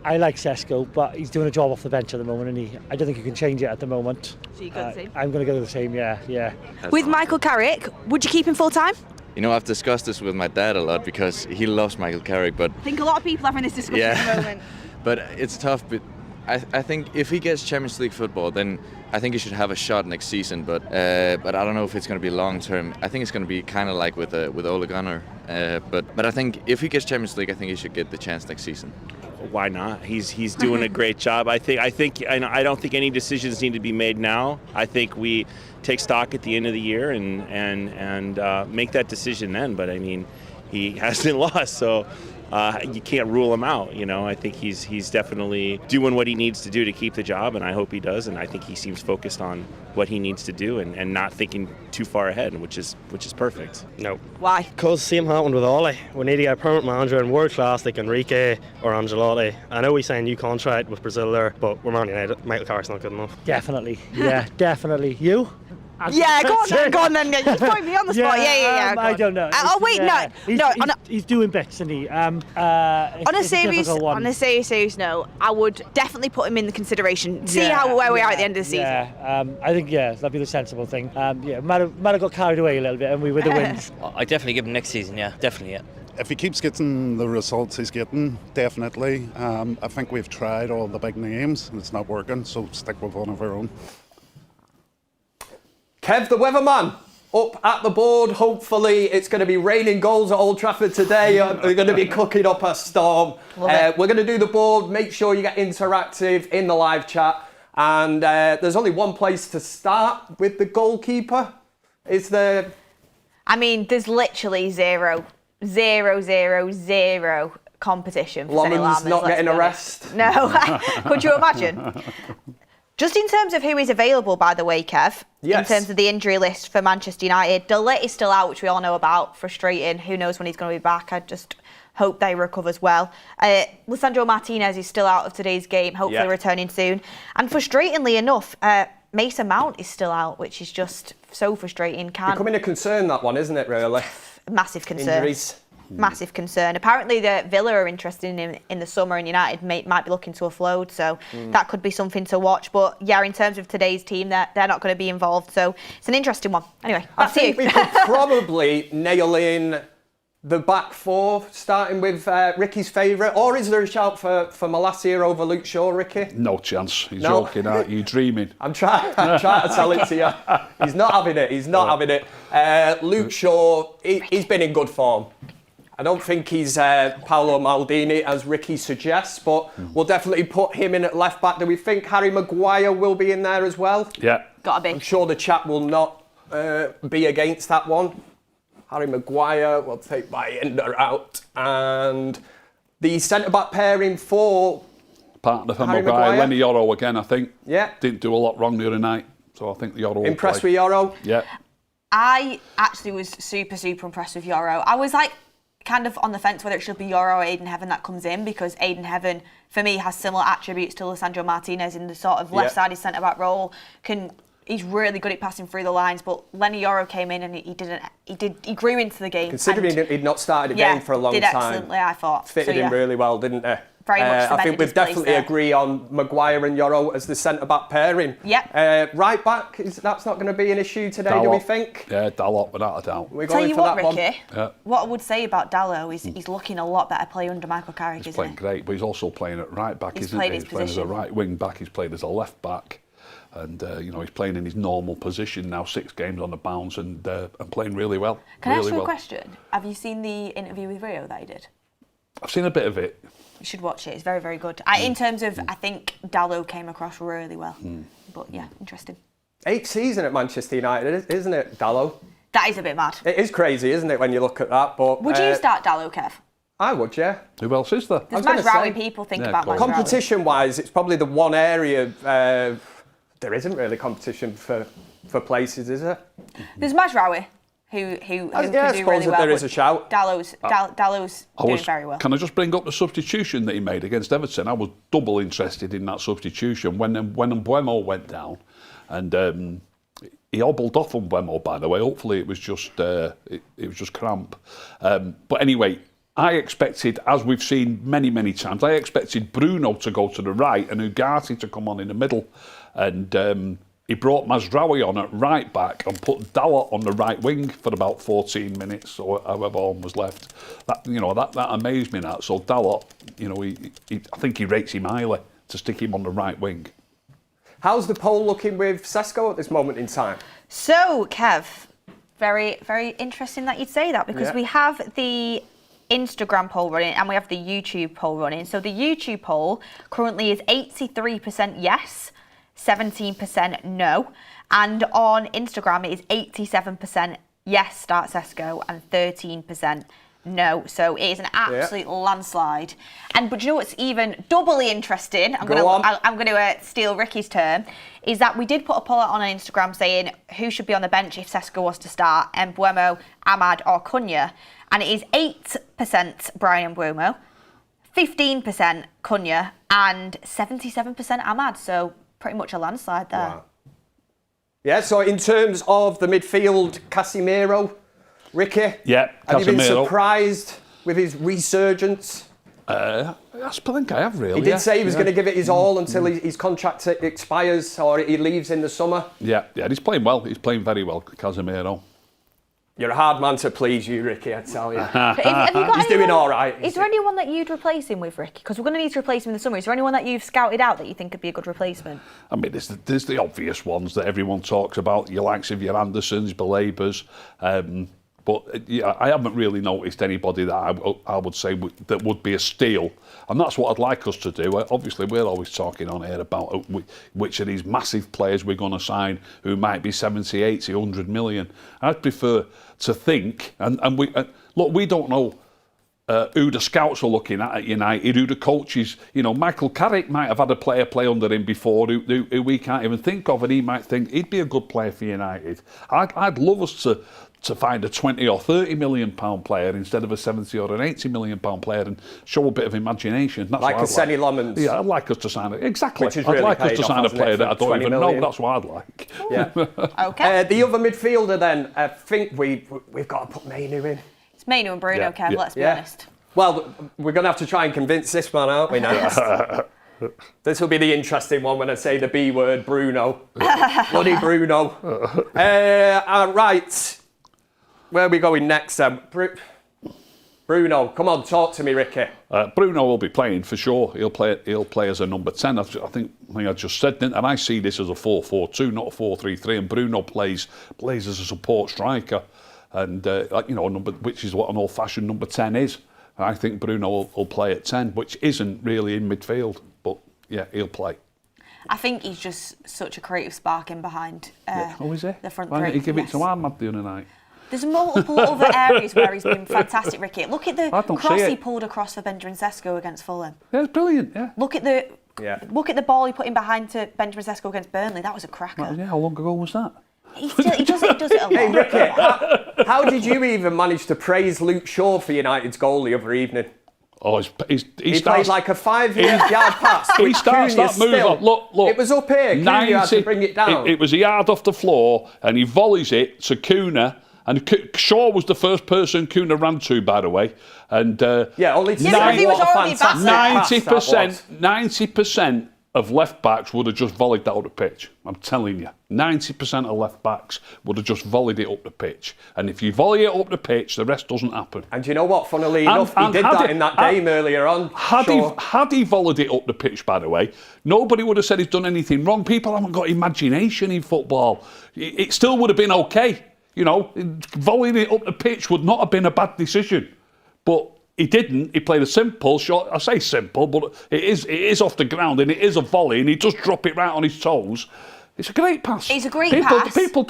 I like Sesko, but he's doing a job off the bench at the moment, and I don't think you can change it at the moment. So you go the same? I'm going to go the same, yeah. With Michael Carrick, would you keep him full-time? I've discussed this with my dad a lot because he loves Michael Carrick, but I think a lot of people are having this discussion at the moment. but it's tough. But I think if he gets Champions League football, then I think he should have a shot next season. But I don't know if it's going to be long term. I think it's going to be kind of like with Ole Gunnar. But I think if he gets Champions League, I think he should get the chance next season. Why not? He's doing a great job. I don't think any decisions need to be made now. I think we take stock at the end of the year and make that decision then. But he hasn't lost, so you can't rule him out. I think he's definitely doing what he needs to do to keep the job, and I hope he does. And I think he seems focused on what he needs to do and not thinking too far ahead, which is perfect. No. Why? Because same happened with Ole. We need to get a permanent manager and world class like Enrique or Ancelotti. I know we signed a new contract with Brazil there, but we're Man United. Michael Carrick's not good enough. Definitely, yeah, definitely. You? Yeah, go on then. You just put me on the spot. Yeah. I don't know. Wait, He's doing bits, isn't he? On a serious note, I would definitely put him in the consideration. See where we are at the end of the season. Yeah, I think that'd be the sensible thing. Might have got carried away a little bit, and we were the wins. I definitely give him next season. Yeah, definitely. Yeah. If he keeps getting the results he's getting, definitely. I think we've tried all the big names and it's not working, so stick with one of our own. Kev, the weatherman, up at the board. Hopefully it's going to be raining goals at Old Trafford today. We're going to be cooking up a storm. We're going to do the board. Make sure you get interactive in the live chat. And there's only one place to start with the goalkeeper. There's literally zero competition for Sonny Loman's Lammers, not getting a be rest. No. Could you imagine? Just in terms of who is available, by the way, Kev, yes. In terms of the injury list for Manchester United, De Ligt is still out, which we all know about. Frustrating. Who knows when he's going to be back? I just hope they recovers well. Lisandro Martinez is still out of today's game, hopefully returning soon. And frustratingly enough, Mason Mount is still out, which is just so frustrating. Becoming a concern, that one, isn't it, really? Massive concern. Injuries. Massive concern. Apparently, the Villa are interested in him in the summer, and United might be looking to offload, so that could be something to watch. But yeah, in terms of today's team, they're not going to be involved, so it's an interesting one. Anyway, I back to you. think we could probably nail in the back four, starting with Ricky's favourite, or is there a shout for Malacia over Luke Shaw, Ricky? No chance. He's joking, aren't you? Dreaming. I'm trying to tell it to you. He's not having it. Having it. Luke Shaw, he's been in good form. I don't think he's Paolo Maldini, as Ricky suggests, but we'll definitely put him in at left back. Do we think Harry Maguire will be in there as well? Yeah. Gotta be. I'm sure the chat will not be against that one. Harry Maguire will take Bayender out. And the centre-back pairing for partner for Harry Maguire, Lenny Yoro again, I think. Yeah. Didn't do a lot wrong the other night, so I think Yoro will Impressed play. with Yoro? Yeah. I actually was super impressed with Yoro. I was kind of on the fence whether it should be Yoro or Aiden Heaven that comes in, because Aiden Heaven, for me, has similar attributes to Lisandro Martinez in the sort of left-sided centre-back role. He's really good at passing through the lines, but Lenny Yoro came in and he grew into the game. Considering he'd not started a game for a long time. Did excellently, I thought. Fitted in really well, didn't he? Very much I think cemented his we place definitely there. agree on Maguire and Yoro as the centre-back pairing. Yep. Right back, that's not going to be an issue today, do we think? Yeah, Dalot, without a doubt. We're Tell going you for what, that Ricky, one. what I would say about Dalot is he's looking a lot better player under Michael Carrick, He's isn't playing he? great, but he's also playing at right back, He's isn't played he? his He's playing as a position. right wing back, he's played as a left back. And, he's playing in his normal position now, 6 games on the bounce and playing really well. Can I really ask you well. a question? Have you seen the interview with Rio that he did? I've seen a bit of it. You should watch it. It's very, very good. In terms of, I think Dalot came across really well. But yeah, interesting. 8th season at Manchester United, isn't it, Dalot? That is a bit mad. It is crazy, isn't it, when you look at that? But Would you start Dalot, Kev? I would, yeah. Who else is there? There's gonna Mazraoui say- people think Yeah, about cool. Mazraoui. Competition-wise, it's probably the one area there isn't really competition for places, is there? There's Mazraoui, who can I do suppose really that well. there is but a shout. Dalot's doing very well. Can I just bring up the substitution that he made against Everton? I was double interested in that substitution when Mbeumo went down, and he hobbled off Mbeumo, by the way. Hopefully it was just it was just cramp. But anyway, I expected, as we've seen many times, I expected Bruno to go to the right and Ugarte to come on in the middle, and he brought Mazraoui on at right back and put Dalot on the right wing for about 14 minutes or however long was left. That amazed me. That so Dalot, I think he rates him highly to stick him on the right wing. How's the poll looking with Sesko at this moment in time? So, Kev, very, very interesting that you'd say that because we have the Instagram poll running and we have the YouTube poll running. So the YouTube poll currently is 83% yes, 17% no. And on Instagram, it is 87% yes, start Sesko, and 13% no. So it is an absolute landslide. But you know what's even doubly interesting? I'm going to steal Ricky's term. Is that we did put a poll out on Instagram saying who should be on the bench if Sesko was to start, Mbeumo, Ahmad, or Cunha, and it is 8% Brian Mbeumo, 15% Cunha, and 77% Ahmad. So pretty much a landslide there. Wow. Yeah, so in terms of the midfield, Casemiro, Ricky, Yeah, have you been Casemiro. surprised with his resurgence? I think I have really. He did say he was going to give it his all until his contract expires or he leaves in the summer. Yeah, he's playing well. He's playing very well, Casemiro. You're a hard man to please, you, Ricky, I tell you. Have you got He's doing all right. Is there anyone that you'd replace him with, Ricky? Because we're going to need to replace him in the summer. Is there anyone that you've scouted out that you think could be a good replacement? I mean, there's the obvious ones that everyone talks about, your likes of your Andersons, Belabers. But yeah, I haven't really noticed anybody that I would say that would be a steal. And that's what I'd like us to do. Obviously, we're always talking on here about which of these massive players we're going to sign who might be 70, 80, 100 million. I'd prefer to think, and we don't know who the scouts are looking at United, who the coaches, Michael Carrick might have had a player play under him before who we can't even think of, and he might think he'd be a good player for United. I'd love us to find a 20 or 30 million pound player instead of a 70 or an 80 million pound player and show a bit of imagination. That's like what a Senny Lomans. Yeah, I'd like us to sign it. Exactly. Which is I'd really like us paid to off, sign a hasn't it, player that I for don't 20 even million? know. That's what I'd like. Yeah. Okay. The other midfielder then, I think we've got to put Mainu in. It's Mainu and Bruno, Kev, let's be honest. Well, we're going to have to try and convince this man, aren't we, now? This will be the interesting one when I say the B word, Bruno. Bloody Bruno. Right. Where are we going next then? Bruno, come on, talk to me, Ricky. Bruno will be playing for sure. He'll play as a number 10. I think I just said, and I see this as a 4-4-2, not a 4-3-3. And Bruno plays as a support striker, and which is what an old-fashioned number 10 is. And I think Bruno will play at 10, which isn't really in midfield, but yeah, he'll play. I think he's just such a creative spark in behind Is he? the front Why three. didn't he give it to Ahmad the other night? There's multiple other areas where he's been fantastic, Ricky. Look at the cross he pulled across for Benjamin Sesko against Fulham. Yeah, it's brilliant, yeah. Look at the ball he put in behind to Benjamin Sesko against Burnley. That was a cracker. Yeah, how long ago was that? He does it a lot. Hey, Ricky, how did you even manage to praise Luke Shaw for United's goal the other evening? Oh, he played like a 5-yard pass. He starts that move up. Look. It was up here. Cunha had to bring it down. It was a yard off the floor, and he volleys it to Cunha, And Shaw was the first person Kuna ran to, by the way. And only he was already back. 90% of left backs would have just volleyed that up the pitch. I'm telling you, 90% of left backs would have just volleyed it up the pitch. And if you volley it up the pitch, the rest doesn't happen. And you know what? Funnily enough, he did that in that game earlier on. Had he volleyed it up the pitch, by the way, nobody would have said he's done anything wrong. People haven't got imagination in football. It still would have been okay. You know, volleying it up the pitch would not have been a bad decision. But he didn't. He played a simple shot. I say simple, but it is off the ground and it is a volley, and he just drop it right on his toes. It's a great pass. It's a great pass. People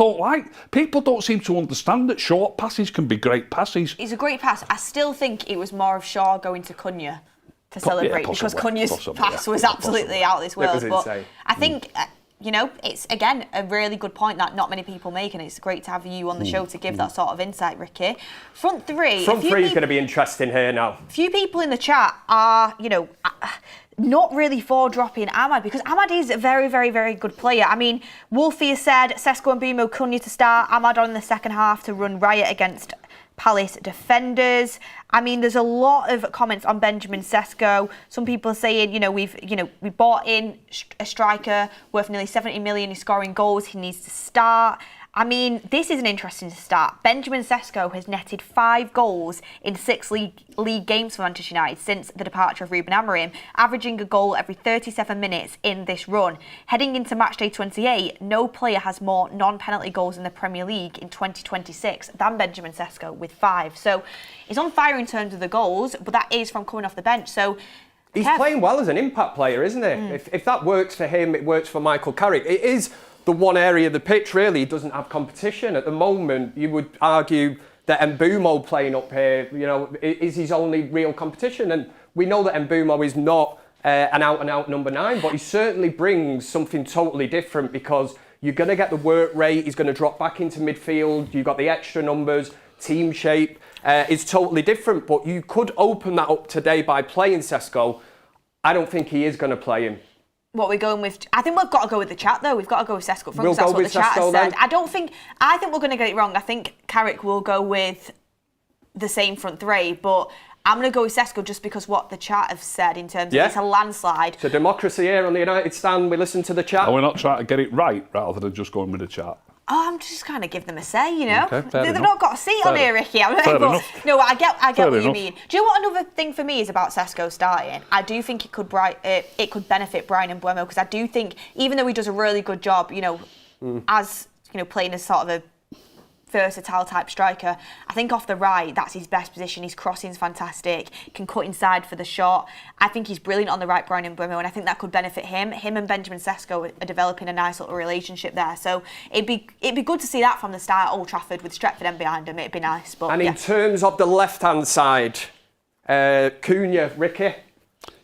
don't seem to understand that short passes can be great passes. It's a great pass. I still think it was more of Shaw going to Cunha to celebrate, because Cunha's pass was absolutely out of this world. But I think, you know, it's, again, a really good point that not many people make, and it's great to have you on the show to give that sort of insight, Ricky. Front three is going to be interesting here now. A few people in the chat are, you know, not really for dropping Ahmad, because Ahmad is a very, very, very good player. I mean, Wolfie has said Sesko and Mbeumo, Cunha to start, Ahmad on in the second half to run riot against Palace defenders. I mean, there's a lot of comments on Benjamin Sesko. Some people are saying, we bought in a striker worth nearly 70 million. He's scoring goals. He needs to start. I mean, this is an interesting start. Benjamin Sesko has netted 5 goals in 6 league games for Manchester United since the departure of Ruben Amorim, averaging a goal every 37 minutes in this run. Heading into matchday 28, no player has more non-penalty goals in the Premier League in 2026 than Benjamin Sesko with 5. So he's on fire in terms of the goals, but that is from coming off the bench. So he's playing well as an impact player, isn't he? If that works for him, it works for Michael Carrick. It is the one area of the pitch really doesn't have competition at the moment. You would argue that Mbeumo playing up here, is his only real competition, and we know that Mbeumo is not an out-and-out number 9, but he certainly brings something totally different, because you're going to get the work rate. He's going to drop back into midfield. You've got the extra numbers, team shape is totally different. But you could open that up today by playing Sesko. I don't think he is going to play him. What we're going with, I think we've got to go with the chat though. We've got to go with Sesko front, because that's what the chat has said. I think we're going to get it wrong. I think Carrick will go with the same front three, but I'm going to go with Sesko just because what the chat have said in terms of it's a landslide. It's a democracy here on the United Stand. We listen to the chat. Are we not trying to get it right rather than just going with the chat? Oh, I'm just kind of give them a say, you know. Okay, They've not got a seat on here, Ricky. No, I get what you mean. Do you know what another thing for me is about Sesko starting? I do think it could benefit Bryan Mbeumo, because I do think, even though he does a really good job, as playing as sort of a versatile type striker, I think off the right, that's his best position. His crossing's fantastic, can cut inside for the shot. I think he's brilliant on the right, Bryan Mbeumo, and I think that could benefit him. Him and Benjamin Sesko are developing a nice little relationship there. So it'd be good to see that from the start at Old Trafford with Stretford in behind him. It'd be nice. But in terms of the left-hand side, Cunha, Ricky,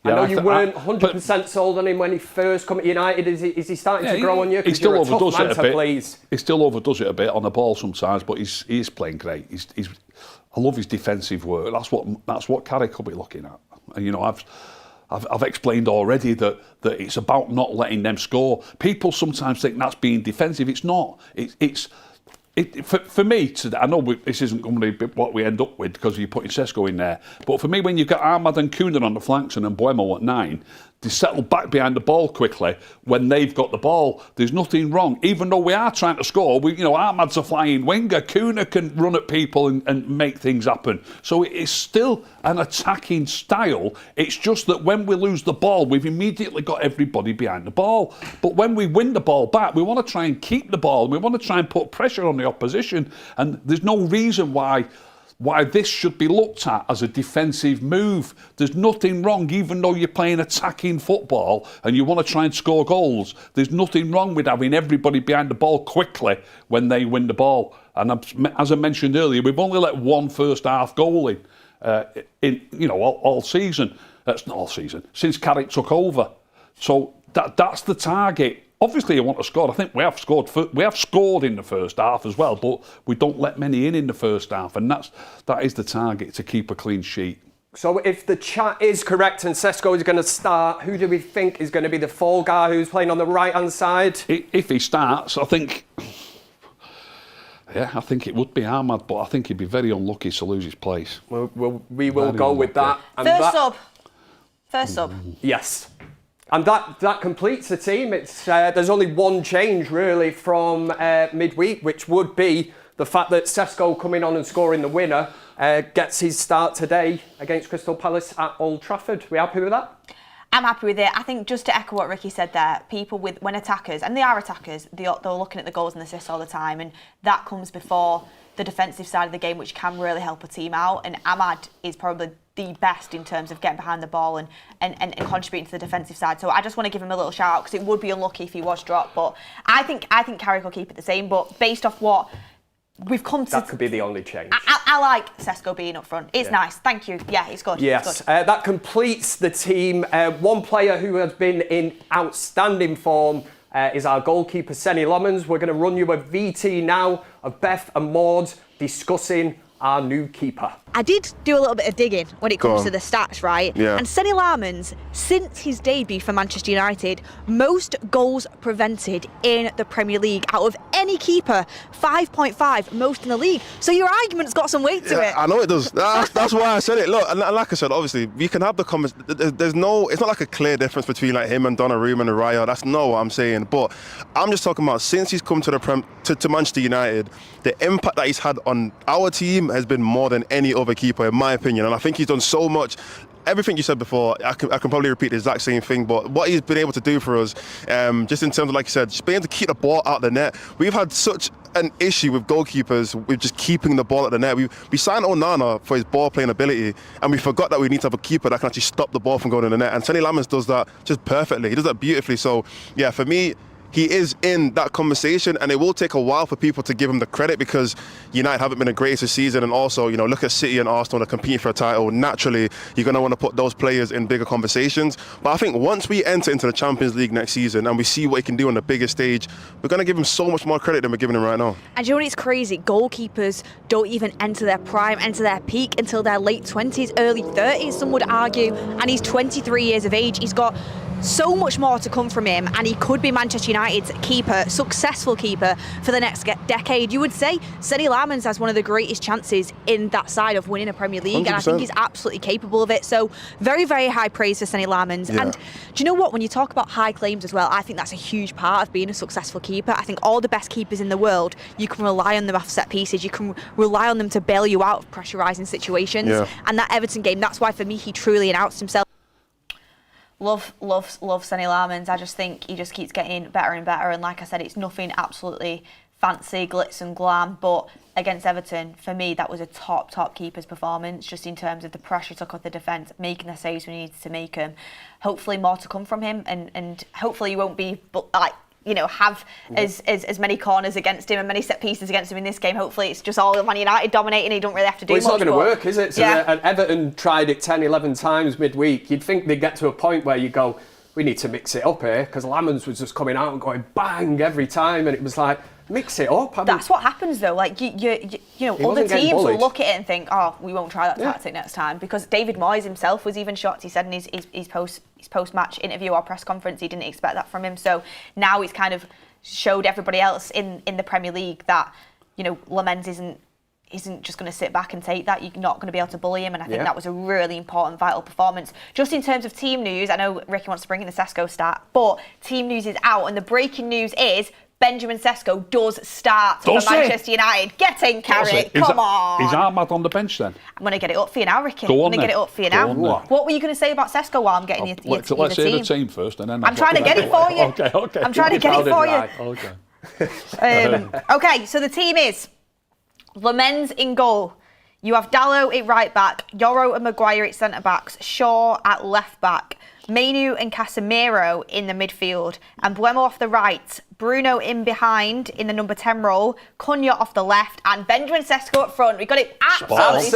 I know you weren't 100% sold on him when he first came to United. Is he starting to grow on you? He still overdoes it a bit. He still overdoes it a bit on the ball sometimes, but he's playing great. I love his defensive work. That's what Carrick will be looking at. And I've explained already that it's about not letting them score. People sometimes think that's being defensive. It's not. For me, I know this isn't going to be what we end up with because you're putting Sesko in there, but for me, when you've got Ahmad and Cunha on the flanks and Mbeumo at 9, they settle back behind the ball quickly when they've got the ball. There's nothing wrong. Even though we are trying to score, Ahmad's a flying winger. Cunha can run at people and make things happen. So it is still an attacking style. It's just that when we lose the ball, we've immediately got everybody behind the ball. But when we win the ball back, we want to try and keep the ball. We want to try and put pressure on the opposition. And there's no reason why this should be looked at as a defensive move. There's nothing wrong, even though you're playing attacking football and you want to try and score goals. There's nothing wrong with having everybody behind the ball quickly when they win the ball. And as I mentioned earlier, we've only let one first half goal in all season. That's not all season, since Carrick took over. So that's the target. Obviously, you want to score. I think we have scored in the first half as well, but we don't let many in the first half, and that is the target, to keep a clean sheet. So if the chat is correct and Sesko is going to start, who do we think is going to be the fall guy who's playing on the right-hand side? If he starts, I think Yeah, I think it would be Ahmad, but I think he'd be very unlucky to lose his place. We will go with that. And First sub. Yes. And that completes the team. It's there's only one change really from midweek, which would be the fact that Sesko coming on and scoring the winner gets his start today against Crystal Palace at Old Trafford. We happy with that? I'm happy with it. I think just to echo what Ricky said there, people when attackers, and they are attackers, they're looking at the goals and assists all the time, and that comes before the defensive side of the game, which can really help a team out. And Ahmad is probably the best in terms of getting behind the ball and contributing to the defensive side. So I just want to give him a little shout out because it would be unlucky if he was dropped. But I think Carrick will keep it the same. But based off what we've come to, that could be the only change. I like Sesko being up front. It's nice. Thank you. Yeah, it's good. Yes, it's good. That completes the team. One player who has been in outstanding form is our goalkeeper, Senny Lemons. We're going to run you a VT now of Beth and Maud discussing our new keeper. I did do a little bit of digging when it comes to the stats, right? Yeah. And Senny Lemons, since his debut for Manchester United, most goals prevented in the Premier League out of any keeper, 5.5, most in the league. So your argument's got some weight to it. I know it does. That's why I said it. Look, and like I said, obviously, we can have the comments. There's no, it's not like a clear difference between like him and Donnarumma and Raya. That's not what I'm saying. But I'm just talking about since he's come to to Manchester United, the impact that he's had on our team has been more than any other keeper, in my opinion. And I think he's done so much. Everything you said before, I can probably repeat the exact same thing, but what he's been able to do for us, just in terms of, like you said, just being able to keep the ball out of the net. We've had such an issue with goalkeepers with just keeping the ball at the net. We signed Onana for his ball playing ability, and we forgot that we need to have a keeper that can actually stop the ball from going in the net. And Senny Lemons does that just perfectly. He does that beautifully. So, yeah, for me, he is in that conversation, and it will take a while for people to give him the credit because United haven't been the greatest this season, and also, you know, look at City and Arsenal that are competing for a title. Naturally, you're going to want to put those players in bigger conversations. But I think once we enter into the Champions League next season and we see what he can do on the biggest stage, we're going to give him so much more credit than we're giving him right now. And you know what, it's crazy? Goalkeepers don't even enter their prime, enter their peak until their late 20s, early 30s, some would argue. And he's 23 years of age. He's got so much more to come from him, and he could be Manchester United's keeper, successful keeper for the next decade. You would say Senny Lemons has one of the greatest chances in that side of winning a Premier League, 100%. And I think he's absolutely capable of it. So very, very high praise for Senny Lemons. Yeah. And do you know what? When you talk about high claims as well, I think that's a huge part of being a successful keeper. I think all the best keepers in the world, you can rely on them off set pieces. You can rely on them to bail you out of pressurising situations. Yeah. And that Everton game, that's why for me he truly announced himself. Love Senny Lemons. I just think he just keeps getting better and better. And like I said, it's nothing absolutely fancy, glitz and glam. But against Everton, for me, that was a top keeper's performance, just in terms of the pressure took off the defence, making the saves we needed to make them. Hopefully more to come from him, and hopefully he won't be like, you know, have as many corners against him and many set pieces against him in this game. Hopefully it's just all Man United dominating. He don't really have to do much. It's not going to work, is it? So and Everton tried it 10, 11 times midweek. You'd think they'd get to a point where you go, we need to mix it up here, because Lemons was just coming out and going bang every time, and it was like, mix it up. That's what happens though. Like you know, other teams will look at it and think, oh, we won't try that tactic next time. Because David Moyes himself was even shocked. He said in his post-match interview or press conference, he didn't expect that from him. So now he's kind of showed everybody else in the Premier League that, you know, Lemons isn't just going to sit back and take that. You're not going to be able to bully him, and I think that was a really important, vital performance. Just in terms of team news, I know Ricky wants to bring in the Sesko stat, but team news is out, and the breaking news is Benjamin Sesko does start for Manchester United. Get in, Carrick. Come on. Is Ahmad on the bench then? I'm going to get it up for you now, Ricky. Go on, I'm going to get it up for you now. What were you going to say about Sesko while I'm getting your team? Let's hear the team first, and then I'm trying to get it for you. Okay. I'm trying to get it for you. Okay. Okay, so the team is Lemons in goal. You have Dalot at right back, Yoro and Maguire at centre backs, Shaw at left back, Mainu and Casemiro in the midfield, and Buemo off the right, Bruno in behind in the number 10 role, Cunha off the left, and Benjamin Sesko up front. We got it absolutely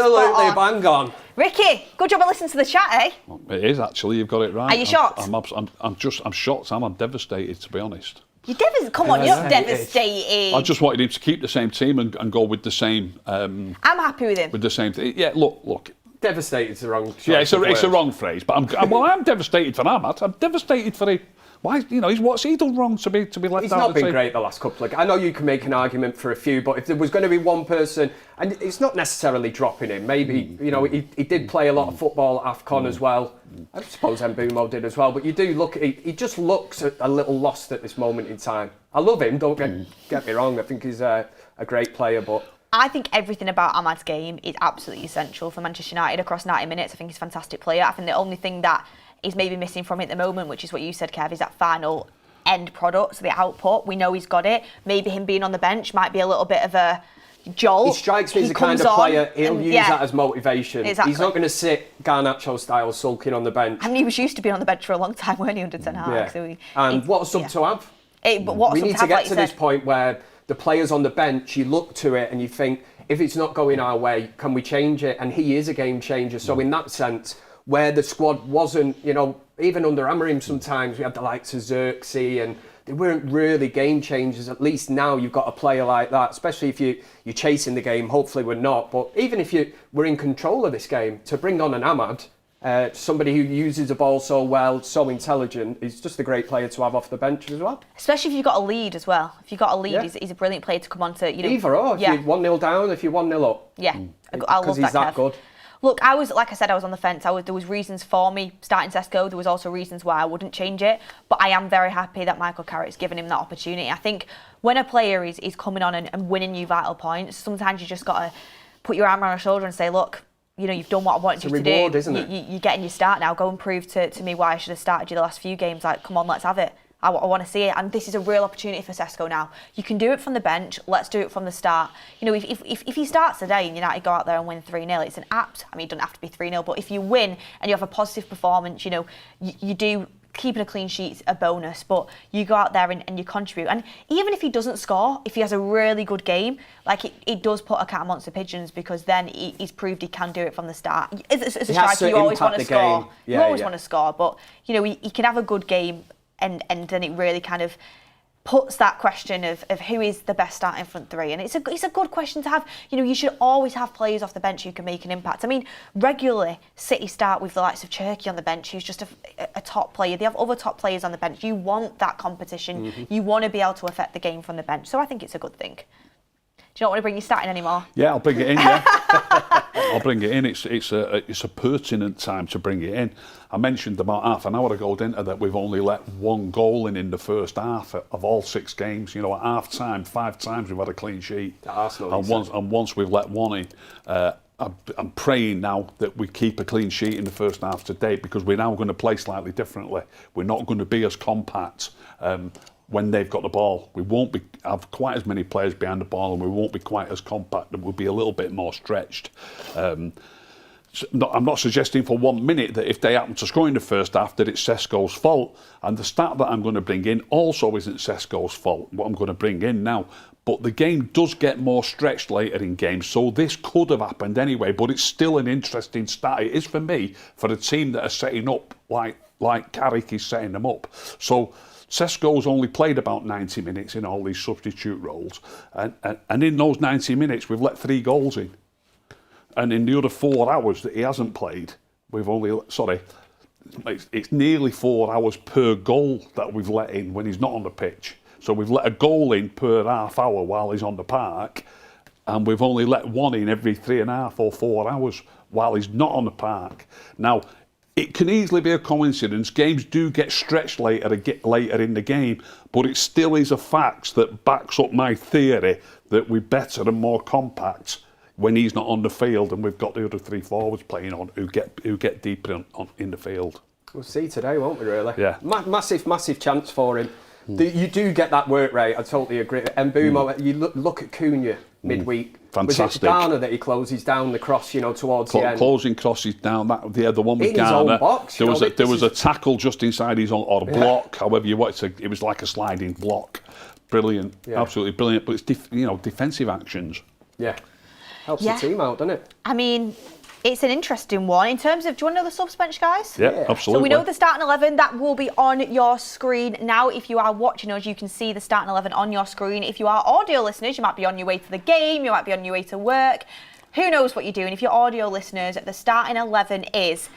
bang on. Ricky, good job of listening to the chat, eh? It is actually. You've got it right. Are you shocked? I'm shocked. I'm devastated, to be honest. You're devastated. Come on, you're not devastated. I just wanted him to keep the same team and go with the same. I'm happy with him. With the same thing. Yeah, look. Devastated is the wrong choice. Yeah, it's a wrong phrase, but I'm devastated for Ahmad. I'm devastated for him. Why, what's he done wrong to be left out? He's not been great the last couple of games. I know you can make an argument for a few, but if there was going to be one person, and it's not necessarily dropping him, maybe, he did play a lot of football at AFCON as well. I suppose Mbumo did as well, but you do look, he just looks a little lost at this moment in time. I love him, don't get me wrong, I think he's a great player, but... I think everything about Ahmad's game is absolutely essential for Manchester United across 90 minutes. I think he's a fantastic player. I think the only thing that is maybe missing from it at the moment, which is what you said, Kev, is that final end product, so the output. We know he's got it. Maybe him being on the bench might be a little bit of a jolt. He strikes me as the kind of player, he'll use that as motivation. Exactly. He's not going to sit Garnacho style sulking on the bench. I mean, he was used to being on the bench for a long time, weren't he, under Ten Hag? Yeah. So and what a sub to have. We need to get to this point where the players on the bench, you look to it and you think, if it's not going our way, can we change it? And he is a game changer. So in that sense, where the squad wasn't, even under Amorim sometimes, we had the likes of Xerxes and they weren't really game changers. At least now you've got a player like that, especially if you're chasing the game. Hopefully we're not. But even if we're in control of this game, to bring on an Ahmad, somebody who uses the ball so well, so intelligent, he's just a great player to have off the bench as well. Especially if you've got a lead as well. If you've got a lead, he's a brilliant player to come on to. Either or, if you're 1-0 down, if you're 1-0 up. Yeah, I love that. Because he's that good. Look, like I said, I was on the fence. There was reasons for me starting Sesko. There was also reasons why I wouldn't change it. But I am very happy that Michael Carrick's given him that opportunity. I think when a player is coming on and winning you vital points, sometimes you just got to put your arm around your shoulder and say, look, you've done what I wanted you to do. It's a reward, isn't it? You're getting your start now. Go and prove to me why I should have started you the last few games. Like, come on, let's have it. I want to see it, and this is a real opportunity for Sesko now. You can do it from the bench. Let's do it from the start. If he starts today and United go out there and win 3-0, it's an apt. I mean, it doesn't have to be 3-0, but if you win and you have a positive performance, you do. Keeping a clean sheet is a bonus, but you go out there and you contribute. And even if he doesn't score, if he has a really good game, like it does put a cat amongst the pigeons, because then he's proved he can do it from the start. As a striker, you always want to score. You always want to score, but he can have a good game. And then it really kind of puts that question of who is the best starting front three. And it's a good question to have. You should always have players off the bench who can make an impact. I mean, regularly, City start with the likes of Cherki on the bench, who's just a top player. They have other top players on the bench. You want that competition. You want to be able to affect the game from the bench. So I think it's a good thing. Do you not want to bring your starting anymore? Yeah, I'll bring it in, yeah. I'll bring it in. It's a pertinent time to bring it in. I mentioned about half an hour ago, didn't I, that we've only let one goal in the first half of all 6 games. At half time, 5 times we've had a clean sheet. And once we've let one in, I'm praying now that we keep a clean sheet in the first half today, because we're now going to play slightly differently. We're not going to be as compact when they've got the ball. We won't have quite as many players behind the ball, and we won't be quite as compact, and we'll be a little bit more stretched. I'm not suggesting for 1 minute that if they happen to score in the first half that it's Sesko's fault, and the start that I'm going to bring in also isn't Sesko's fault, what I'm going to bring in now. But the game does get more stretched later in games, so this could have happened anyway, but it's still an interesting start. It is for me, for a team that are setting up like Carrick is setting them up. So Sesko's only played about 90 minutes in all these substitute roles, and in those 90 minutes we've let 3 goals in. And in the other 4 hours that he hasn't played, it's nearly 4 hours per goal that we've let in when he's not on the pitch. So we've let a goal in per half hour while he's on the park, and we've only let one in every 3.5 or 4 hours while he's not on the park. Now, it can easily be a coincidence. Games do get stretched later in the game, but it still is a fact that backs up my theory that we're better and more compact when he's not on the field, and we've got the other 3 forwards playing on who get deeper in the field. We'll see today, won't we, really? Yeah. Massive chance for him. You do get that work rate, I totally agree. Mbumo, you look at Cunha midweek. Fantastic. Was it Ghana that he closes down the cross, towards the end? Closing crosses down, the one with in Ghana. His own box, there was a tackle just inside his own, or a block, however you want it. It was like a sliding block. Brilliant, absolutely brilliant. But it's defensive actions. Yeah, helps the team out, doesn't it? I mean, it's an interesting one. In terms of, do you want to know the subs bench, guys? Yeah, absolutely. So we know the starting 11, that will be on your screen now. If you are watching us, you can see the starting 11 on your screen. If you are audio listeners, you might be on your way to the game, you might be on your way to work. Who knows what you're doing? If you're audio listeners, the starting 11 is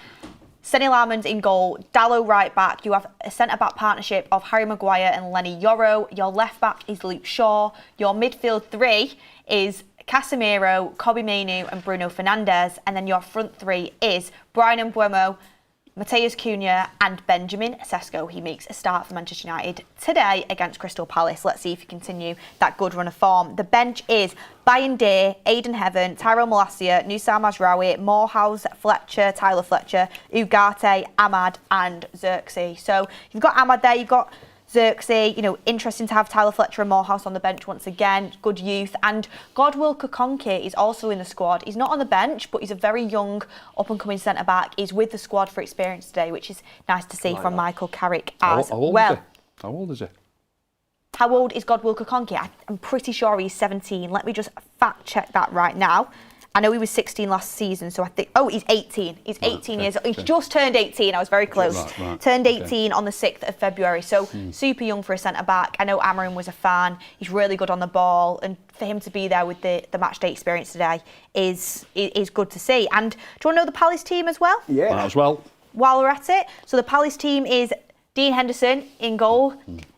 Senny Larman's in goal, Dallo right back. You have a centre-back partnership of Harry Maguire and Lenny Yoro. Your left back is Luke Shaw. Your midfield three is Casemiro, Kobbie Mainoo and Bruno Fernandes. And then your front three is Brian Mbeumo, Matheus Cunha and Benjamin Sesko. He makes a start for Manchester United today against Crystal Palace. Let's see if he continue that good run of form. The bench is Bayern Day, Aidan Heaven, Tyrone Malacia, Nusar Mazraoui, Morehouse, Fletcher, Tyler Fletcher, Ugarte, Ahmad and Xerxes. So you've got Ahmad there, you've got Xerxes, interesting to have Tyler Fletcher and Morehouse on the bench once again. Good youth. And Godwill Kokonke is also in the squad. He's not on the bench, but he's a very young, up-and-coming centre-back. He's with the squad for experience today, which is nice to see from Michael Carrick as well. How old is he? How old is Godwill Kokonke? I'm pretty sure he's 17. Let me just fact-check that right now. I know he was 16 last season, so I think... Oh, he's 18. He's 18 years old. He's just turned 18. I was very close. Turned 18 on the 6th of February, so super young for a centre-back. I know Amarin was a fan. He's really good on the ball, and for him to be there with the match day experience today is good to see. And do you want to know the Palace team as well? Yeah. As well. While we're at it, so the Palace team is Dean Henderson in goal,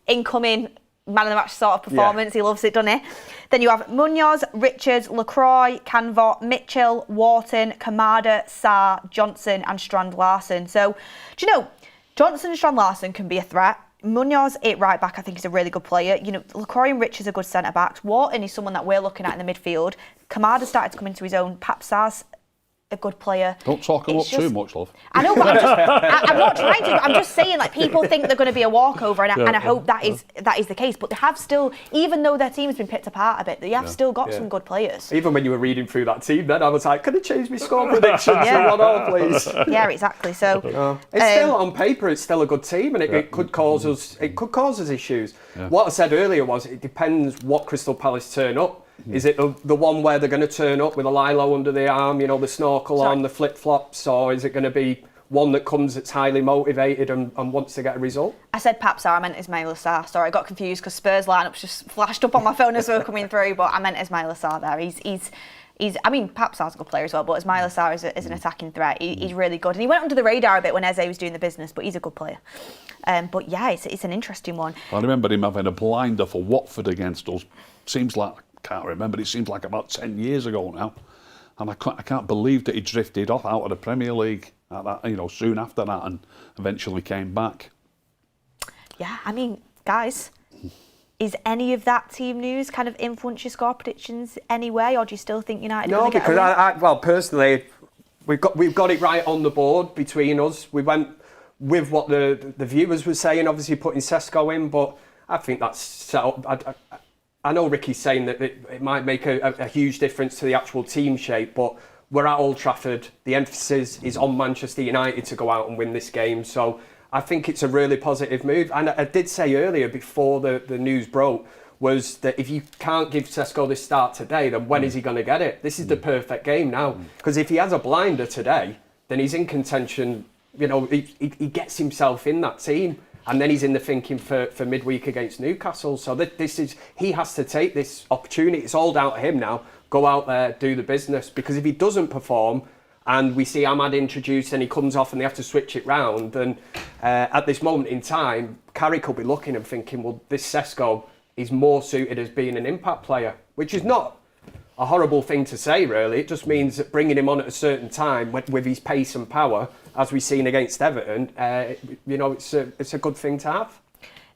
incoming man of the match sort of performance. He loves it, doesn't he? Then you have Munoz, Richards, Lacroix, Canvot, Mitchell, Wharton, Kamada, Sarr, Johnson and Strand Larsen. So, do you know, Johnson and Strand Larsen can be a threat. Munoz at right back, I think, is a really good player. Lacroix and Richards are good centre backs. Wharton is someone that we're looking at in the midfield. Kamada started to come into his own. Pap Sarr's a good player. Don't talk him up too much, love. I know, but I'm not trying to. I'm just saying, people think they're going to be a walkover, and I hope that is the case. But they have still, even though their team's been picked apart a bit, they have still got some good players. Even when you were reading through that team, then I was like, can I change my score prediction to 1-0, please? Yeah, exactly. So it's still on paper, it's still a good team, and it could cause us. It could cause us issues. Yeah. What I said earlier was it depends what Crystal Palace turn up. Is it the one where they're going to turn up with a lilo under the arm, the snorkel on, the flip-flops, or is it going to be one that comes that's highly motivated and wants to get a result? I said Pap Sarr, I meant Ismaila Sarr. Sorry, I got confused because Spurs lineups just flashed up on my phone as we were coming through, but I meant Ismaila Sarr there. Pap Sarr's a good player as well, but Ismaila Sarr is an attacking threat. He's really good. And he went under the radar a bit when Eze was doing the business, but he's a good player. But yeah, it's an interesting one. I remember him having a blinder for Watford against us. Seems like... Can't remember. It seems like about 10 years ago now, and I can't believe that he drifted off out of the Premier League at that, soon after that, and eventually came back. Yeah, guys, is any of that team news kind of influence your score predictions anyway, or do you still think United? No, because I personally, we've got it right on the board between us. We went with what the viewers were saying, obviously putting Sesko in, but I think that's set up. I know Ricky's saying that it might make a huge difference to the actual team shape, but we're at Old Trafford. The emphasis is on Manchester United to go out and win this game. So I think it's a really positive move. And I did say earlier, before the news broke, was that if you can't give Sesko this start today, then when is he going to get it? This is the perfect game now. Because if he has a blinder today, then he's in contention. He gets himself in that team. And then he's in the thinking for midweek against Newcastle. So he has to take this opportunity. It's all down to him now. Go out there, do the business. Because if he doesn't perform, and we see Ahmad introduced and he comes off and they have to switch it round, then at this moment in time, Carrick will be looking and thinking, well, this Sesko is more suited as being an impact player, which is not a horrible thing to say, really. It just means that bringing him on at a certain time with his pace and power, as we've seen against Everton, it's a good thing to have.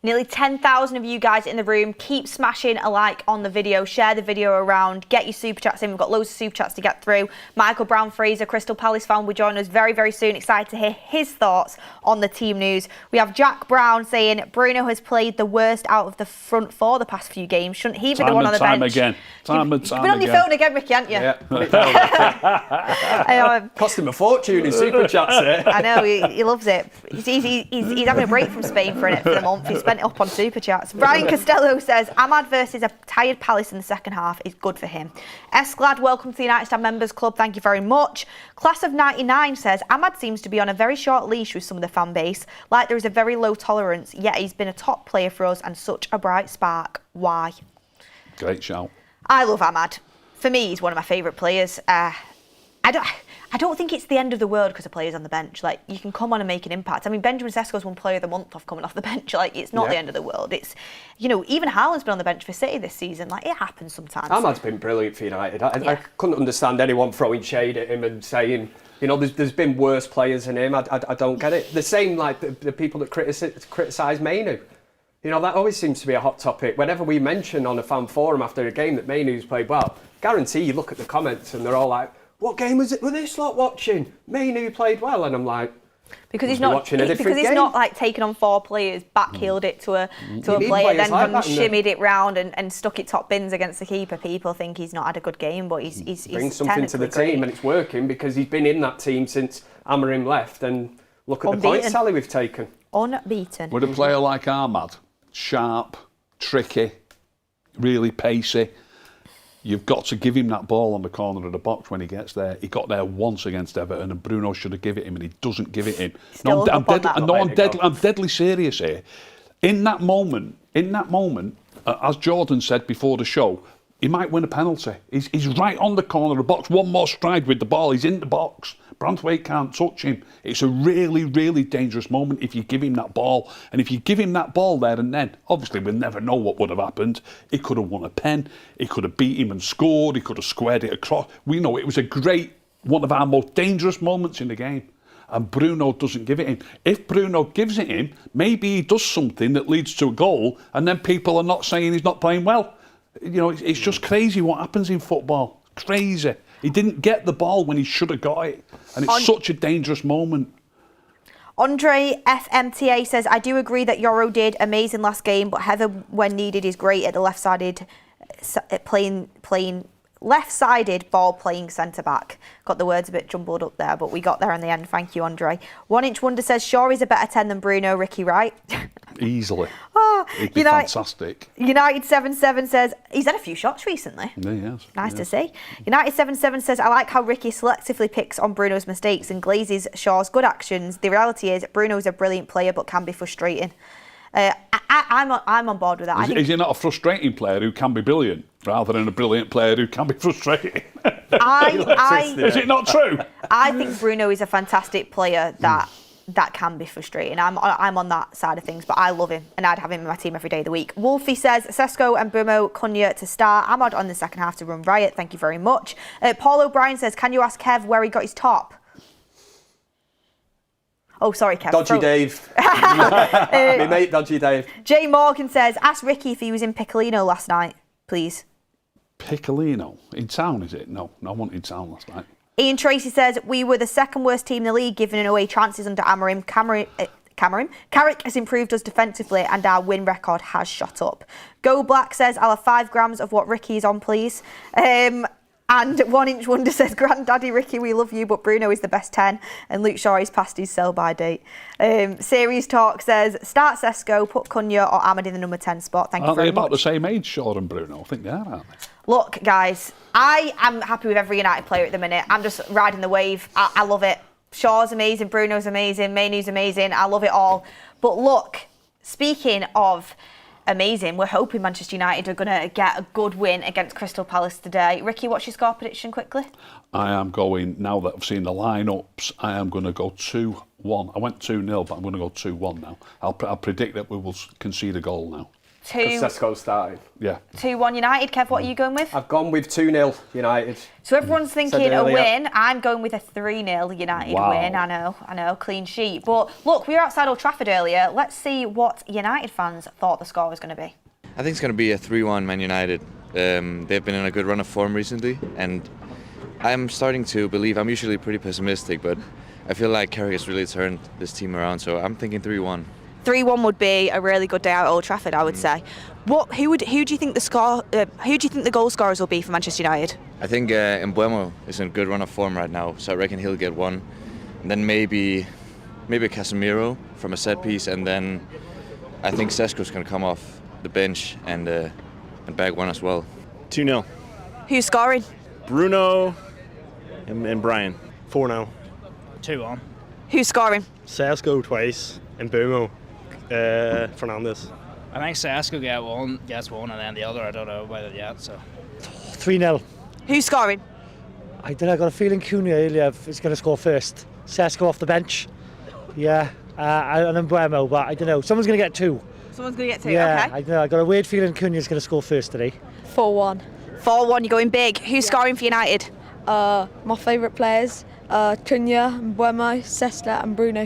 Nearly 10,000 of you guys in the room. Keep smashing a like on the video. Share the video around. Get your super chats in. We've got loads of super chats to get through. Michael Brown Fraser, Crystal Palace fan, will join us very, very soon. Excited to hear his thoughts on the team news. We have Jack Brown saying Bruno has played the worst out of the front four the past few games. Shouldn't he be the one on the bench? Time and time again. You've been on your phone again, Ricky, haven't you? Yeah. Cost him a fortune in super chats here. I know, he loves it. He's having a break from Spain for the month. He spent it up on super chats. Brian Costello says Ahmad versus a tired Palace in the second half is good for him. Esglad, welcome to the United Stand Members Club. Thank you very much. Class of 99 says Ahmad seems to be on a very short leash with some of the fan base. Like there is a very low tolerance, yet he's been a top player for us and such a bright spark. Why? Great shout. I love Ahmad. For me, he's one of my favourite players. I don't think it's the end of the world because a player's on the bench. Like, you can come on and make an impact. I mean, Benjamin Sesko's won Player of the Month off coming off the bench. Like, it's not the end of the world. It's, you know, even Haaland's been on the bench for City this season. Like, it happens sometimes. Ahmad's been brilliant for United. I couldn't understand anyone throwing shade at him and saying, you know, there's been worse players than him. I don't get it. The same like the people that criticise Mainu. You know, that always seems to be a hot topic. Whenever we mention on a fan forum after a game that Mainu's played well, guarantee you look at the comments and they're all like, what game was it? Were this lot watching? Mainu played well, and I'm like, because he's not watching a different game. Not like taken on 4 players, backheeled it to a player, then like shimmied it round and stuck it top bins against the keeper. People think he's not had a good game, but he's brings something to the team, and it's working because he's been in that team since Amorim left. And look at the points tally we've taken. Unbeaten. With a player like Ahmad, sharp, tricky, really pacey, you've got to give him that ball on the corner of the box when he gets there. He got there once against Everton and Bruno should have given it him and he doesn't give it him. I'm deadly serious here. In that moment, as Jordan said before the show, he might win a penalty. He's right on the corner of the box. One more stride with the ball, he's in the box. Branthwaite can't touch him. It's a really, really dangerous moment if you give him that ball. And if you give him that ball there and then, obviously we'll never know what would have happened. He could have won a pen. He could have beat him and scored. He could have squared it across. We know it was one of our most dangerous moments in the game. And Bruno doesn't give it him. If Bruno gives it him, maybe he does something that leads to a goal and then people are not saying he's not playing well. You know, it's just crazy what happens in football. Crazy. He didn't get the ball when he should have got it. And it's such a dangerous moment. Andre FMTA says, I do agree that Yoro did amazing last game, but Heather, when needed, is great at the left-sided left-sided ball-playing centre-back. Got the words a bit jumbled up there, but we got there in the end. Thank you, Andre. One Inch Wonder says, Shaw is a better 10 than Bruno. Ricky, right? Easily. He'd be fantastic. United 77 says, he's had a few shots recently. Yeah, he has. Nice to see. United 77 says, I like how Ricky selectively picks on Bruno's mistakes and glazes Shaw's good actions. The reality is, Bruno's a brilliant player, but can be frustrating. I'm on board with that. Is he not a frustrating player who can be brilliant, rather than a brilliant player who can be frustrating? Is it not true? I think Bruno is a fantastic player that can be frustrating. I'm on that side of things, but I love him and I'd have him in my team every day of the week. Wolfie says, Sesko and Bruno Cunha to start. Ahmad on the second half to run riot. Thank you very much. Paul O'Brien says, can you ask Kev where he got his top? Oh, sorry, Kev. Dodgy Dave. My mate, Dodgy Dave. Jay Morgan says, ask Ricky if he was in Piccolino last night, please. Piccolino? In town, is it? No, I wasn't in town last night. Ian Tracy says, we were the second worst team in the league, giving away chances under Amorim. Carrick has improved us defensively and our win record has shot up. Go Black says, I'll have 5 grams of what Ricky is on, please. And One Inch Wonder says, Granddaddy Ricky, we love you, but Bruno is the best 10 and Luke Shaw is past his sell-by date. Series Talk says, start Sesko, put Cunha or Ahmad in the number 10 spot. Thank you very much. Are they about the same age, Shaw and Bruno? I think they are, aren't they? Look, guys, I am happy with every United player at the minute. I'm just riding the wave. I love it. Shaw's amazing, Bruno's amazing, Mainu's amazing. I love it all. But look, speaking of amazing, we're hoping Manchester United are going to get a good win against Crystal Palace today. Ricky, what's your score prediction quickly? I am going, now that I've seen the lineups, I am going to go 2-1. I went 2-0, but I'm going to go 2-1 now. I'll predict that we will concede a goal now. Sesko starting. Yeah. 2-1 United. Kev, what are you going with? I've gone with 2-0 United. So everyone's thinking a win. I'm going with a 3-0 United win. I know, clean sheet. But look, we were outside Old Trafford earlier. Let's see what United fans thought the score was going to be. I think it's going to be a 3-1 Man United. They've been in a good run of form recently, and I'm starting to believe, I'm usually pretty pessimistic, but I feel like Carrick has really turned this team around, so I'm thinking 3-1. 3-1 would be a really good day out at Old Trafford, I would say. Who do you think the goal scorers will be for Manchester United? I think Mbeumo is in a good run of form right now, so I reckon he'll get one. And then maybe Casemiro from a set piece, and then I think Sesko's going to come off the bench and bag one as well. 2-0. Who's scoring? Bruno and Brian. 4-0. 2-1. Who's scoring? Sesko twice and Mbeumo. Fernandes. I think Sesko gets one and then the other I don't know about it yet. So 3-0. Who's scoring? I don't know, I got a feeling Cunha earlier is going to score first. Sesko off the bench. Yeah. And then Buemo, but I don't know. Someone's going to get 2. Someone's going to get 2, yeah, okay. I don't know. I got a weird feeling Cunha's going to score first today. 4-1. 4-1, you're going big. Who's scoring for United? My favourite players, Cunha, Buemo, Sesler and Bruno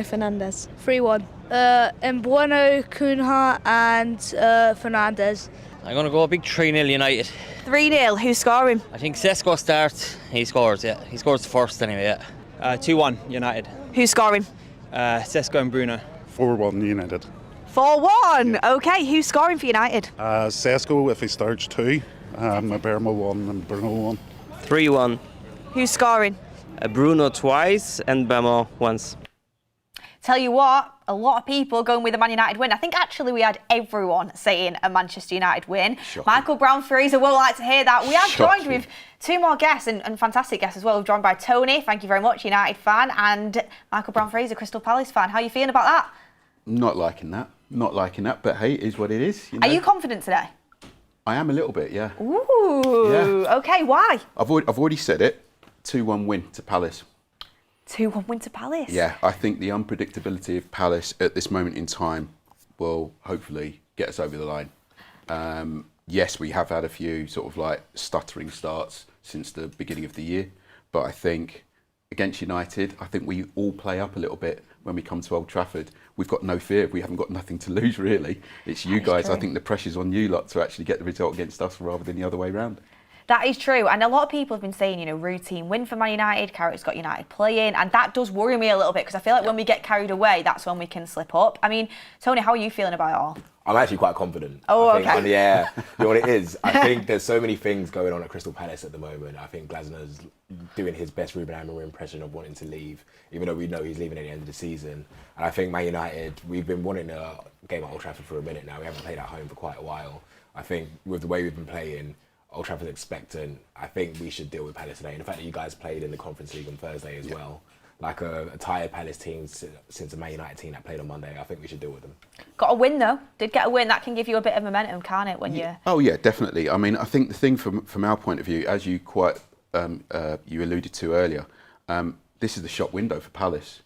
Fernandes. 3-1. Bueno, Cunha and Fernandes. I'm going to go a big 3-0 United. 3-0, who's scoring? I think Sesko starts. He scores, yeah. He scores the first anyway, yeah. 2-1 United. Who's scoring? Sesko and Bruno. 4-1 United. 4-1, okay. Who's scoring for United? Sesko if he starts 2, Mabermo 1 and Bruno 1. 3-1. Who's scoring? Bruno twice and Bemo once. Tell you what, a lot of people going with a Man United win. I think actually we had everyone saying a Manchester United win. Shocking. Michael Brown Fraser won't like to hear that. We are joined Shocking. with 2 more guests and fantastic guests as well. We're joined by Tony, thank you very much, United fan, and Michael Brown Fraser, Crystal Palace fan. How are you feeling about that? Not liking that, but hey, it is what it is. You know? Are you confident today? I am a little bit, yeah. Ooh, Yeah. okay, why? I've already said it. 2-1 win to Palace. 2-1 win to Palace? Yeah, I think the unpredictability of Palace at this moment in time will hopefully get us over the line. Yes, we have had a few sort of like stuttering starts since the beginning of the year, but I think against United, I think we all play up a little bit when we come to Old Trafford. We've got no fear. We haven't got nothing to lose, really. It's you guys. true. I think the pressure's on you lot to actually get the result against us rather than the other way round. That is true, and a lot of people have been saying, routine win for Man United, Carrick's got United playing, and that does worry me a little bit because I feel like when we get carried away, that's when we can slip up. I mean, Tony, how are you feeling about it all? I'm actually quite confident. Oh, I think, okay. Yeah, you know what it is? I think there's so many things going on at Crystal Palace at the moment. I think Glasner's doing his best Ruben Amorim impression of wanting to leave, even though we know he's leaving at the end of the season. And I think Man United, we've been wanting a game at Old Trafford for a minute now. We haven't played at home for quite a while. I think with the way we've been playing, Old Trafford's expectant. I think we should deal with Palace today. And the fact that you guys played in the Conference League on Thursday as well, like a tired Palace team since a Man United team that played on Monday, I think we should deal with them. Got a win though. Did get a win. That can give you a bit of momentum, can't it? When you. Oh yeah, definitely. I mean, I think the thing from our point of view, as you quite you alluded to earlier, this is the shop window for Palace.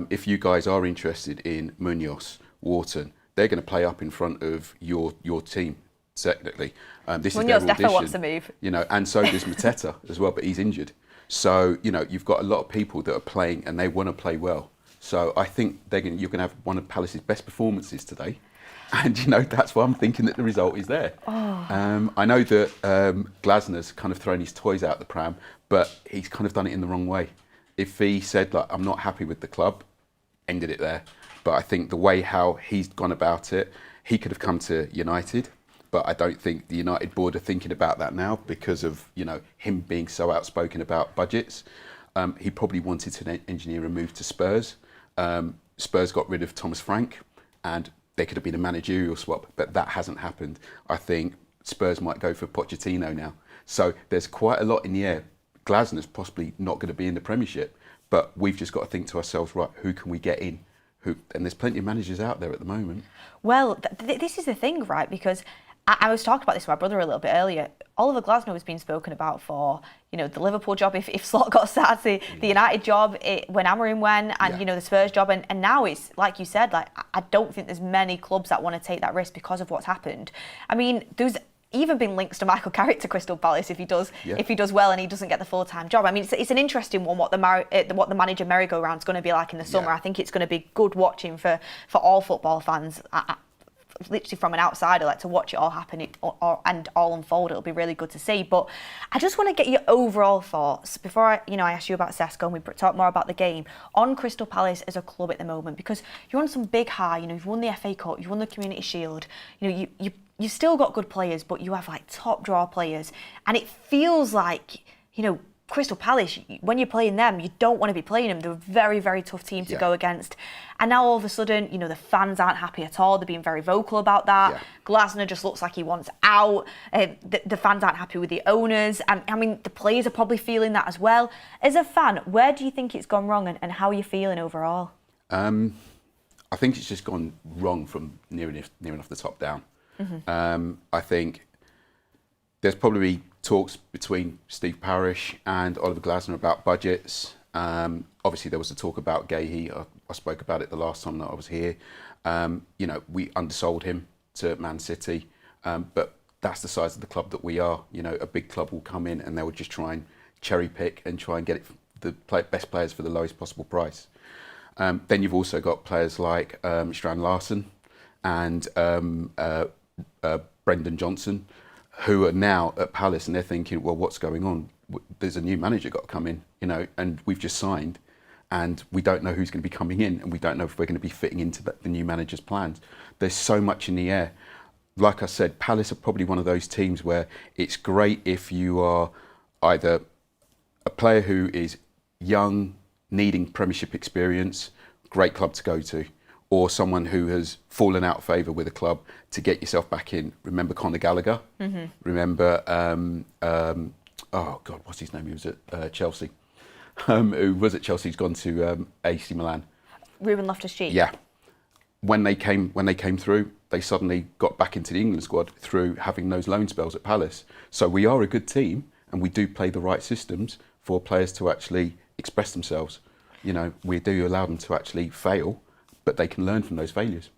If you guys are interested in Munoz, Wharton, they're going to play up in front of your team. Technically, this Munoz is their audition. definitely wants to move. And so does Mateta as well, but he's injured. So you've got a lot of people that are playing and they want to play well. So I think you're going to have one of Palace's best performances today, and that's why I'm thinking that the result is there. Oh. I know that Glasner's kind of thrown his toys out the pram, but he's kind of done it in the wrong way. If he said I'm not happy with the club, ended it there. But I think the way how he's gone about it, he could have come to United. But I don't think the United board are thinking about that now because of him being so outspoken about budgets. He probably wanted to engineer a move to Spurs. Spurs got rid of Thomas Frank, and they could have been a managerial swap, but that hasn't happened. I think Spurs might go for Pochettino now. So there's quite a lot in the air. Glasner's possibly not going to be in the Premiership, but we've just got to think to ourselves, right, who can we get in? And there's plenty of managers out there at the moment. Well, this is the thing, right? Because I was talking about this with my brother a little bit earlier. Oliver Glasner was being spoken about for, the Liverpool job if Slot got started, the United job when Amorim went, and the Spurs job, and now it's like you said. Like I don't think there's many clubs that want to take that risk because of what's happened. I mean, there's even been links to Michael Carrick to Crystal Palace if he does well and he doesn't get the full-time job. I mean, it's an interesting one what the manager merry-go-round's going to be like in the summer. I think it's going to be good watching for all football fans. Literally from an outsider, like to watch it all happen and all unfold. It'll be really good to see. But I just want to get your overall thoughts before I ask you about Sesko and we talk more about the game on Crystal Palace as a club at the moment, because you're on some big high. You've won the FA Cup, you've won the Community Shield. You've still got good players, but you have like top draw players, and it feels like Crystal Palace, when you're playing them, you don't want to be playing them. They're a very, very tough team to go against. And now all of a sudden, the fans aren't happy at all. They're being very vocal about that. Yeah. Glasner just looks like he wants out. The fans aren't happy with the owners. And I mean, the players are probably feeling that as well. As a fan, where do you think it's gone wrong and how are you feeling overall? I think it's just gone wrong from near enough the top down. Mm-hmm. I think there's probably talks between Steve Parish and Oliver Glasner about budgets. Obviously, there was a talk about Gahey. I spoke about it the last time that I was here. You know, we undersold him to Man City, but that's the size of the club that we are. You know, a big club will come in and they will just try and cherry pick and try and get the best players for the lowest possible price. Then you've also got players like Strand Larsen and Brendan Johnson, who are now at Palace and they're thinking, well, what's going on? There's a new manager got to come in, you know, and we've just signed and we don't know who's going to be coming in and we don't know if we're going to be fitting into the new manager's plans. There's so much in the air. Like I said, Palace are probably one of those teams where it's great if you are either a player who is young, needing Premiership experience, great club to go to, or someone who has fallen out of favour with a club to get yourself back in. Remember Conor Gallagher? Mm-hmm. Remember, oh God, what's his name? He was at Chelsea. Who was at Chelsea? He's gone to AC Milan. Ruben Loftus-Cheek. Yeah. When they came through, they suddenly got back into the England squad through having those loan spells at Palace. So we are a good team, and we do play the right systems for players to actually express themselves. You know, we do allow them to actually fail, but they can learn from those failures.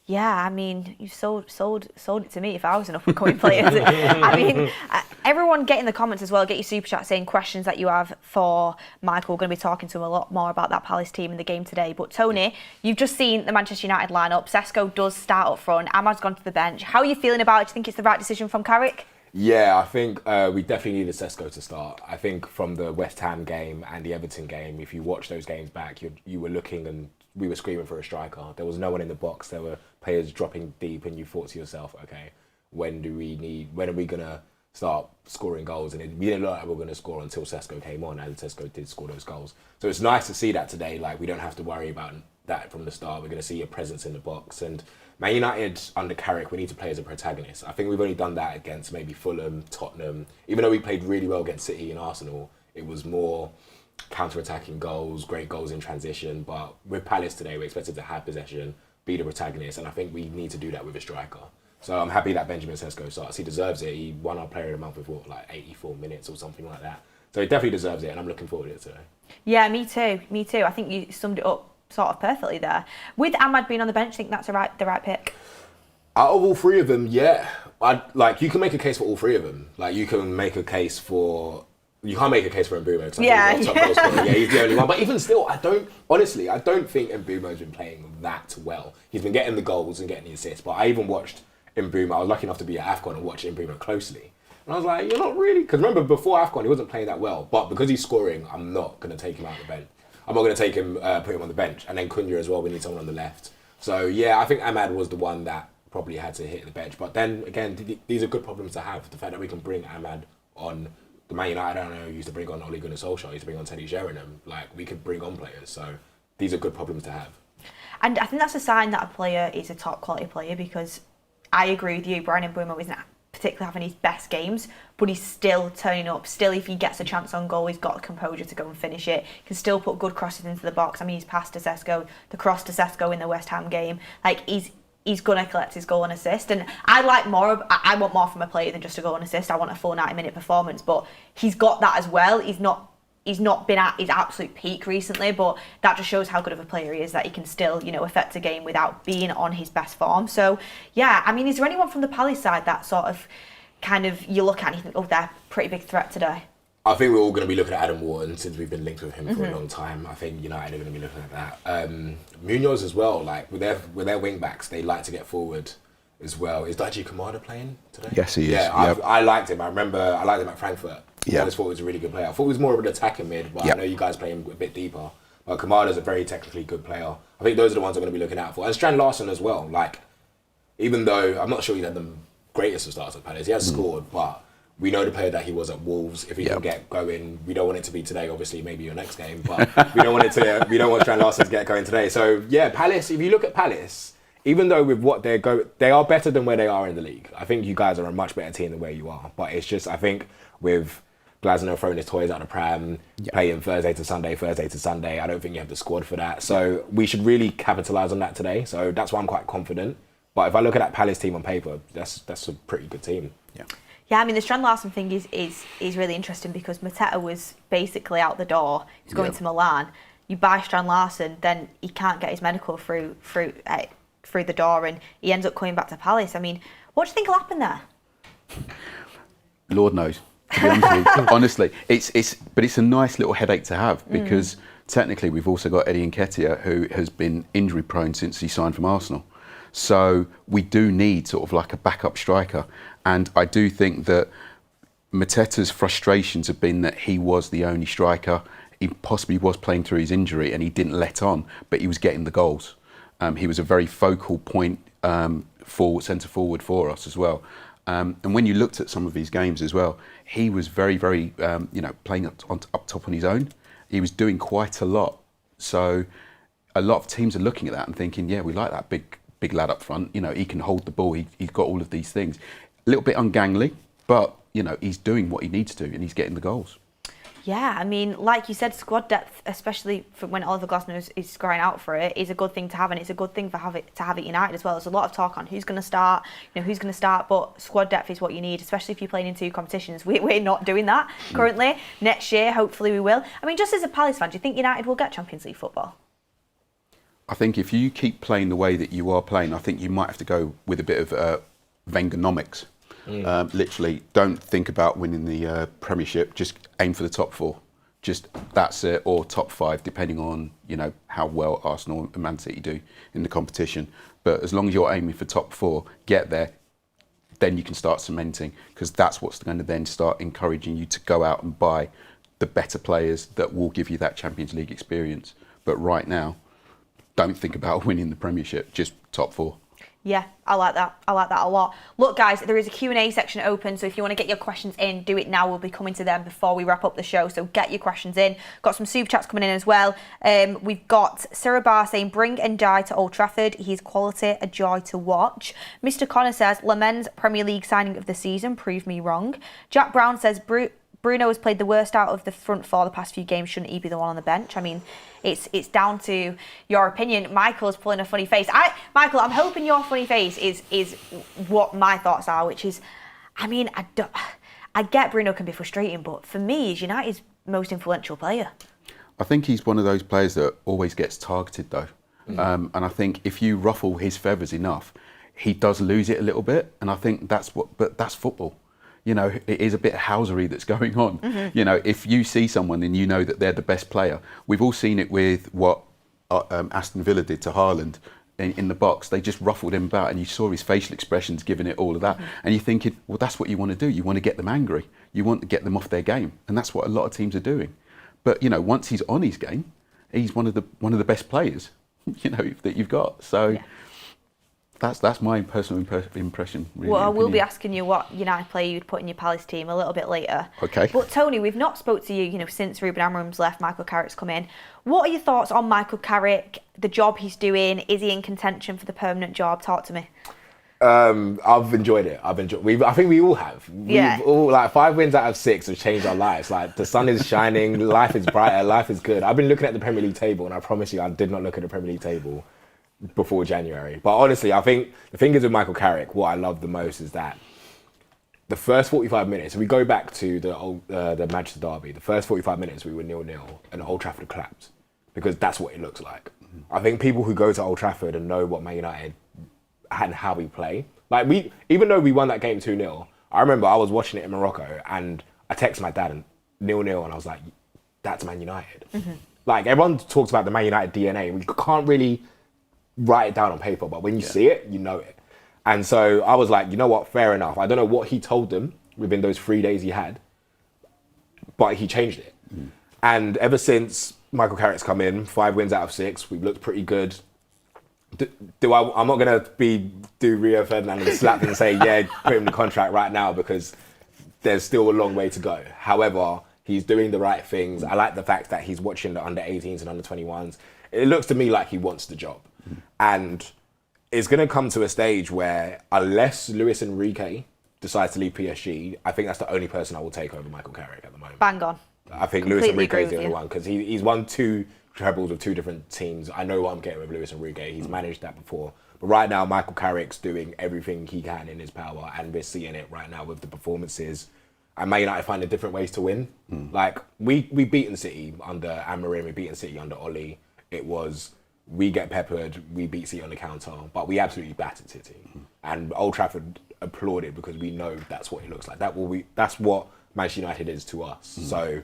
Yeah, I mean, you sold it to me if I was an up-and-coming player. I mean, everyone get in the comments as well, get your super chat saying questions that you have for Michael. We're going to be talking to him a lot more about that Palace team in the game today. But Tony, you've just seen the Manchester United lineup. Sesko does start up front. Amad's gone to the bench. How are you feeling about it? Do you think it's the right decision from Carrick? Yeah, I think we definitely needed Sesko to start. I think from the West Ham game and the Everton game, if you watch those games back, you were looking and we were screaming for a striker. There was no one in the box. There were players dropping deep and you thought to yourself, okay, when are we going to start scoring goals? And we didn't look like we were going to score until Sesko came on, and Sesko did score those goals. So it's nice to see that today. Like, we don't have to worry about that from the start. We're going to see a presence in the box. And Man United under Carrick, we need to play as a protagonist. I think we've only done that against maybe Fulham, Tottenham. Even though we played really well against City and Arsenal, it was more counter-attacking goals, great goals in transition. But with Palace today, we're expected to have possession, be the protagonist, and I think we need to do that with a striker. So I'm happy that Benjamin Sesko starts. He deserves it. He won our Player of the Month with, like 84 minutes or something like that. So he definitely deserves it, and I'm looking forward to it today. Yeah, me too. I think you summed it up sort of perfectly there. With Ahmad being on the bench, I think that's the right pick. Out of all three of them, yeah. You can make a case for all three of them. Like, you can make a case for... You can't make a case for Mbeumo. Yeah. Top goal scorer. Yeah, he's the only one. But even still, I don't think Mbeumo's been playing that well. He's been getting the goals and getting the assists. But I even watched Mbeumo. I was lucky enough to be at AFCON and watch Mbeumo closely. And I was like, you're not really... Because remember, before AFCON, he wasn't playing that well. But because he's scoring, I'm not going to take him out of the bench. I'm not going to take him, put him on the bench. And then Cunha as well, we need someone on the left. So, yeah, I think Ahmad was the one that probably had to hit the bench. But then, again, these are good problems to have. The fact that we can bring Ahmad on... The Man United, I don't know, used to bring on Ole Gunnar Solskjaer, used to bring on Teddy Sheringham. Like, we could bring on players. So, these are good problems to have. And I think that's a sign that a player is a top quality player, because I agree with you, Bryan Mbeumo isn't particularly having his best games, but he's still turning up. Still, if he gets a chance on goal, he's got the composure to go and finish it. He can still put good crosses into the box. I mean, he's passed to Sesko, the cross to Sesko in the West Ham game. Like, he's going to collect his goal and assist. And I want more from a player than just a goal and assist. I want a full 90-minute performance. But he's got that as well. He's not been at his absolute peak recently, but that just shows how good of a player he is, that he can still, affect a game without being on his best form. So, yeah, I mean, is there anyone from the Palace side that sort of kind of you look at and you think, oh, they're a pretty big threat today? I think we're all going to be looking at Adam Wharton since we've been linked with him for a long time. I think United are going to be looking at that. Munoz as well, like with their wing backs, they like to get forward as well. Is Daiji Kamada playing today? Yes, he is. Yeah, yep. I liked him. I liked him at Frankfurt. Yeah. I just thought he was a really good player. I thought he was more of an attacking mid, but I know you guys play him a bit deeper. But Kamada's a very technically good player. I think those are the ones I'm going to be looking out for. And Strand Larsen as well. Like, even though I'm not sure he's had the greatest of starts at Palace, he has scored, but we know the player that he was at Wolves. If he can get going, we don't want it to be today. Obviously, maybe your next game, but we don't want Strand Larsen to get going today. So yeah, Palace. If you look at Palace, even though with what they are better than where they are in the league. I think you guys are a much better team than where you are. But it's just, I think with Glasner throwing his toys out the pram, playing Thursday to Sunday, I don't think you have the squad for that. So we should really capitalise on that today. So that's why I'm quite confident. But if I look at that Palace team on paper, that's a pretty good team. Yeah, I mean the Strand Larsen thing is really interesting because Mateta was basically out the door. He's going to Milan. You buy Strand Larsen, then he can't get his medical through the door, and he ends up coming back to Palace. I mean, what do you think will happen there? Lord knows. To be honest with you. Honestly, it's a nice little headache to have because technically we've also got Eddie Nketiah, who has been injury prone since he signed from Arsenal. So we do need sort of like a backup striker, and I do think that Mateta's frustrations have been that he was the only striker. He possibly was playing through his injury and he didn't let on, but he was getting the goals. He was a very focal point centre forward for us as well. And when you looked at some of his games as well, he was very, very, playing up top on his own. He was doing quite a lot. So a lot of teams are looking at that and thinking, yeah, we like that big lad up front. You know, he can hold the ball. He's got all of these things. A little bit ungangly, but, you know, he's doing what he needs to and he's getting the goals. Yeah, I mean, like you said, squad depth, especially for when Oliver Glasner is scoring out for it, is a good thing to have, and it's a good thing to have at United as well. There's a lot of talk on who's going to start, but squad depth is what you need, especially if you're playing in two competitions. We're not doing that currently. Next year, hopefully we will. I mean, just as a Palace fan, do you think United will get Champions League football? I think if you keep playing the way that you are playing, I think you might have to go with a bit of Wengernomics. Literally, don't think about winning the Premiership. Just aim for the top 4. Just that's it, or top 5, depending on how well Arsenal and Man City do in the competition. But as long as you're aiming for top 4, get there. Then you can start cementing, because that's what's going to then start encouraging you to go out and buy the better players that will give you that Champions League experience. But right now, don't think about winning the Premiership. Just top 4. Yeah, I like that. I like that a lot. Look, guys, there is a Q&A section open, so if you want to get your questions in, do it now. We'll be coming to them before we wrap up the show, so get your questions in. Got some super chats coming in as well. We've got Sarah Barr saying, bring Ndiaye to Old Trafford. He's quality, a joy to watch. Mr. Connor says, Lamen's Premier League signing of the season proved me wrong. Jack Brown says, Bruno has played the worst out of the front 4 the past few games. Shouldn't he be the one on the bench? I mean, it's down to your opinion. Michael's pulling a funny face. Michael, I'm hoping your funny face is what my thoughts are, which is, I mean, I get Bruno can be frustrating, but for me, he's United's most influential player. I think he's one of those players that always gets targeted, though. And I think if you ruffle his feathers enough, he does lose it a little bit. And I think that's football. It is a bit of housery that's going on. If you see someone and you know that they're the best player, we've all seen it with what Aston Villa did to Haaland in the box. They just ruffled him about and you saw his facial expressions giving it all of that. And you're thinking, well, that's what you want to do. You want to get them angry. You want to get them off their game. And that's what a lot of teams are doing. But, once he's on his game, he's one of the best players, that you've got. So... Yeah. That's my personal impression. Really, well, we'll be asking you what United player you'd put in your Palace team a little bit later. Okay. But Tony, we've not spoke to you, since Ruben Amorim's left, Michael Carrick's come in. What are your thoughts on Michael Carrick, the job he's doing? Is he in contention for the permanent job? Talk to me. I've enjoyed it. I think we all have. Yeah. We've all 5 wins out of 6 have changed our lives. The sun is shining, life is brighter, life is good. I've been looking at the Premier League table, and I promise you, I did not look at the Premier League table before January. But honestly, I think the thing is with Michael Carrick, what I love the most is that the first 45 minutes, if we go back to the Manchester derby, the first 45 minutes we were 0-0 and Old Trafford collapsed, because that's what it looks like. I think people who go to Old Trafford and know what Man United and how we play, even though we won that game 2-0, I remember I was watching it in Morocco and I texted my dad and 0-0 and I was like, that's Man United. Everyone talks about the Man United DNA. We can't really write it down on paper, but when you see it, you know it. And so I was like, you know what, fair enough. I don't know what he told them within those 3 days he had, but he changed it. And ever since Michael Carrick's come in, 5 wins out of 6, we've looked pretty good. I'm not going to do Rio Ferdinand and slap him and say, yeah, put him in the contract right now, because there's still a long way to go. However, he's doing the right things. I like the fact that he's watching the under 18s and under 21s. It looks to me like he wants the job. And it's going to come to a stage where, unless Luis Enrique decides to leave PSG, I think that's the only person I will take over Michael Carrick at the moment. Bang on. I think Luis Enrique is the only one, because he's won 2 trebles with 2 different teams. I know what I'm getting with Luis Enrique. He's managed that before. But right now, Michael Carrick's doing everything he can in his power, and we're seeing it right now with the performances. And Man United finding different ways to win. Like, we beaten City under Amorim, we beaten City under Oli. It was, we get peppered, we beat City on the counter, but we absolutely battered City. And Old Trafford applauded because we know that's what it looks like. That's what Manchester United is to us. So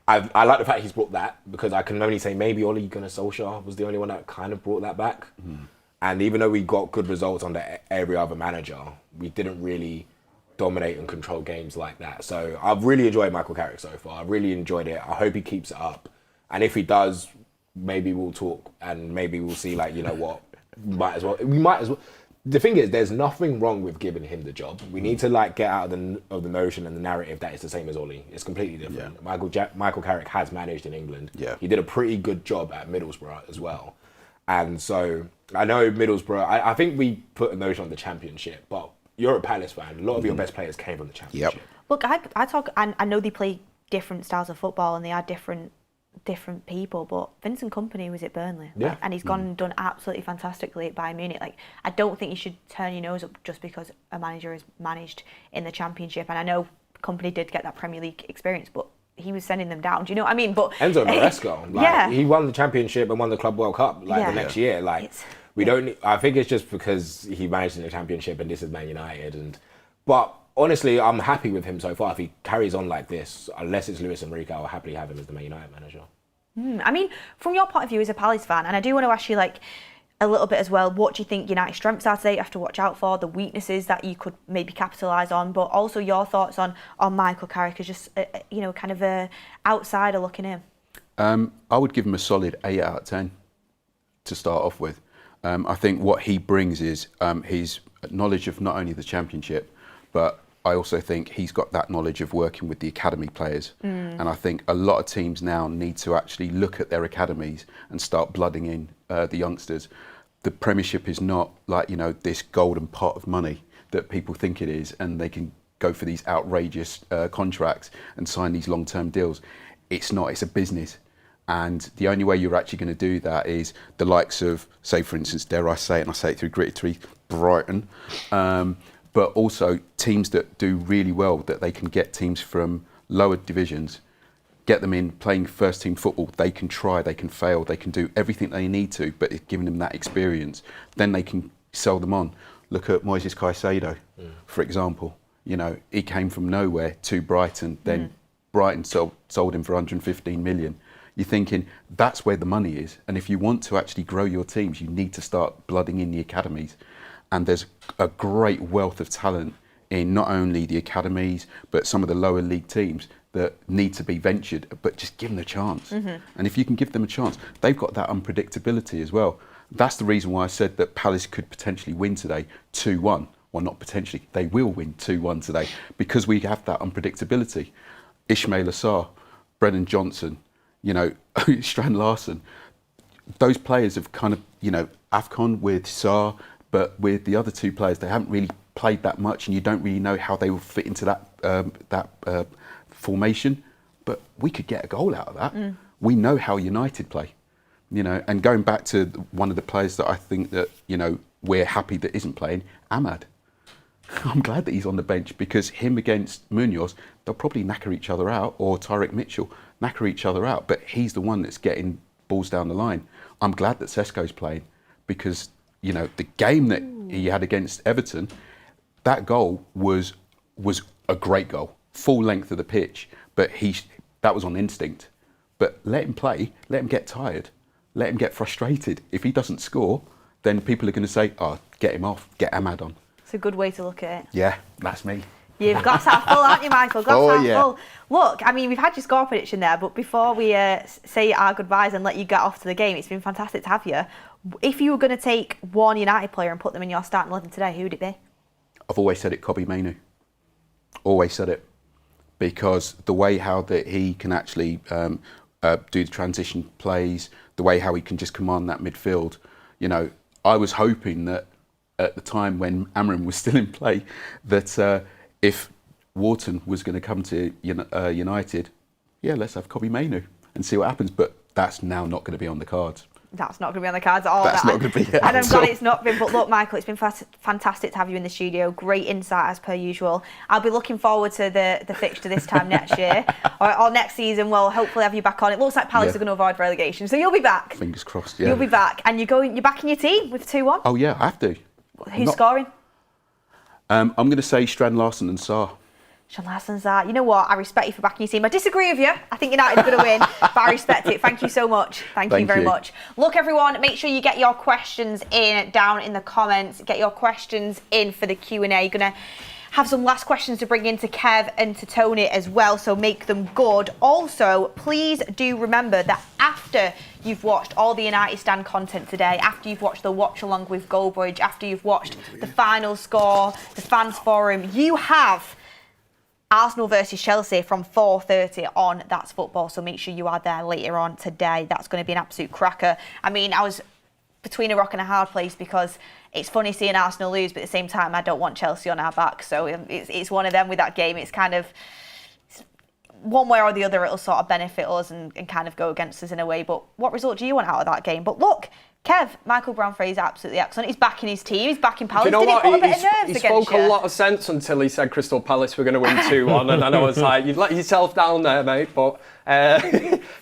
I like the fact he's brought that, because I can only say maybe Ole Gunnar Solskjaer was the only one that kind of brought that back. And even though we got good results under every other manager, we didn't really dominate and control games like that. So I've really enjoyed Michael Carrick so far. I've really enjoyed it. I hope he keeps it up. And if he does, maybe we'll talk and maybe we'll see, like, you know what, we might as well. The thing is, there's nothing wrong with giving him the job. We need to, like, get out of the notion and the narrative that it's the same as Oli. It's completely different. Yeah. Michael Carrick has managed in England. Yeah. He did a pretty good job at Middlesbrough as well. And so I know Middlesbrough, I think we put a notion on the Championship, but you're a Palace fan. A lot of your best players came from the Championship. Look, I know they play different styles of football and they are different people, but Vincent Kompany was at Burnley, and he's gone and done absolutely fantastically at Bayern Munich. Like, I don't think you should turn your nose up just because a manager is managed in the Championship. And I know Kompany did get that Premier League experience, but he was sending them down. Do you know what I mean? But Enzo Maresca, he won the Championship and won the Club World Cup the next year. Like, we don't. I think it's just because he managed in the Championship and this is Man United. But honestly, I'm happy with him so far. If he carries on like this, unless it's Luis Enrique, I'll happily have him as the Man United manager. I mean, from your point of view as a Palace fan, and I do want to ask you, like, a little bit as well, what do you think United's strengths are today you have to watch out for, the weaknesses that you could maybe capitalise on, but also your thoughts on Michael Carrick as just, kind of a outsider looking in? I would give him a solid 8 out of 10 to start off with. I think what he brings is his knowledge of not only the Championship, but I also think he's got that knowledge of working with the academy players. And I think a lot of teams now need to actually look at their academies and start blooding in the youngsters. The Premiership is not like, this golden pot of money that people think it is, and they can go for these outrageous contracts and sign these long-term deals. It's not, it's a business. And the only way you're actually going to do that is the likes of, say, for instance, dare I say it, and I say it through gritted teeth, Brighton, but also teams that do really well, that they can get teams from lower divisions, get them in playing first team football. They can try, they can fail, they can do everything they need to, but it's giving them that experience. Then they can sell them on. Look at Moises Caicedo, for example. He came from nowhere to Brighton, then Brighton sold him for 115 million. You're thinking, that's where the money is. And if you want to actually grow your teams, you need to start blooding in the academies. And there's a great wealth of talent in not only the academies, but some of the lower league teams that need to be ventured, but just give them a chance. And if you can give them a chance, they've got that unpredictability as well. That's the reason why I said that Palace could potentially win today 2-1. Well, not potentially, they will win 2-1 today, because we have that unpredictability. Ismail Assar, Brennan Johnson, Strand Larson, those players have kind of, AFCON with Sarr, but with the other two players, they haven't really played that much, and you don't really know how they will fit into that formation. But we could get a goal out of that. We know how United play, and going back to one of the players that I think that, we're happy that isn't playing, Ahmad. I'm glad that he's on the bench, because him against Munoz, they'll probably knacker each other out, or Tyrick Mitchell knacker each other out, but he's the one that's getting balls down the line. I'm glad that Sesko's playing, because the game that he had against Everton, that goal was a great goal, full length of the pitch, but that was on instinct. But let him play, let him get tired, let him get frustrated. If he doesn't score, then people are going to say, get him off, get Ahmad on. It's a good way to look at it. Yeah, that's me. You've got to have full, haven't you, Michael? Full. Look, I mean, we've had your score prediction there, but before we say our goodbyes and let you get off to the game, it's been fantastic to have you. If you were going to take one United player and put them in your starting 11 today, who would it be? I've always said it, Kobbie Mainoo. Always said it. Because the way how that he can actually do the transition plays, the way how he can just command that midfield. I was hoping that at the time when Amorim was still in play, that if Wharton was going to come to United, let's have Kobbie Mainoo and see what happens. But that's now not going to be on the cards. That's not going to be on the cards at all. That's not going to be it. And I'm glad it's not been. But look, Michael, it's been fantastic to have you in the studio. Great insight as per usual. I'll be looking forward to the fixture this time next year or next season. We'll hopefully have you back on. It looks like Palace are going to avoid relegation, so you'll be back. Fingers crossed. Yeah. You'll be back, and you're backing your team with 2-1. Oh yeah, I have to. Who's scoring? I'm going to say Strand Larsen and Sarr. Sean Larson's that. You know what? I respect you for backing your team. I disagree with you. I think United are going to win, but I respect it. Thank you so much. Thank you very much. Look, everyone, make sure you get your questions in down in the comments. Get your questions in for the Q&A. You're going to have some last questions to bring in to Kev and to Tony as well, so make them good. Also, please do remember that after you've watched all the United Stand content today, after you've watched the watch along with Goldbridge, after you've watched the final score, the fans forum, you have Arsenal versus Chelsea from 4:30 on That's Football, so make sure you are there later on today. That's going to be an absolute cracker. I mean, I was between a rock and a hard place because it's funny seeing Arsenal lose, but at the same time, I don't want Chelsea on our back. So it's one of them with that game. It's kind of one way or the other, it'll sort of benefit us and kind of go against us in a way. But what result do you want out of that game? But look, Kev, Michael Brown-Fraser, absolutely excellent. He's backing his team. He's backing Palace. You know Did what? he put a bit of nerves he against spoke you? a lot of sense until he said Crystal Palace were going to win 2-1, and I was like, you've let yourself down there, mate. But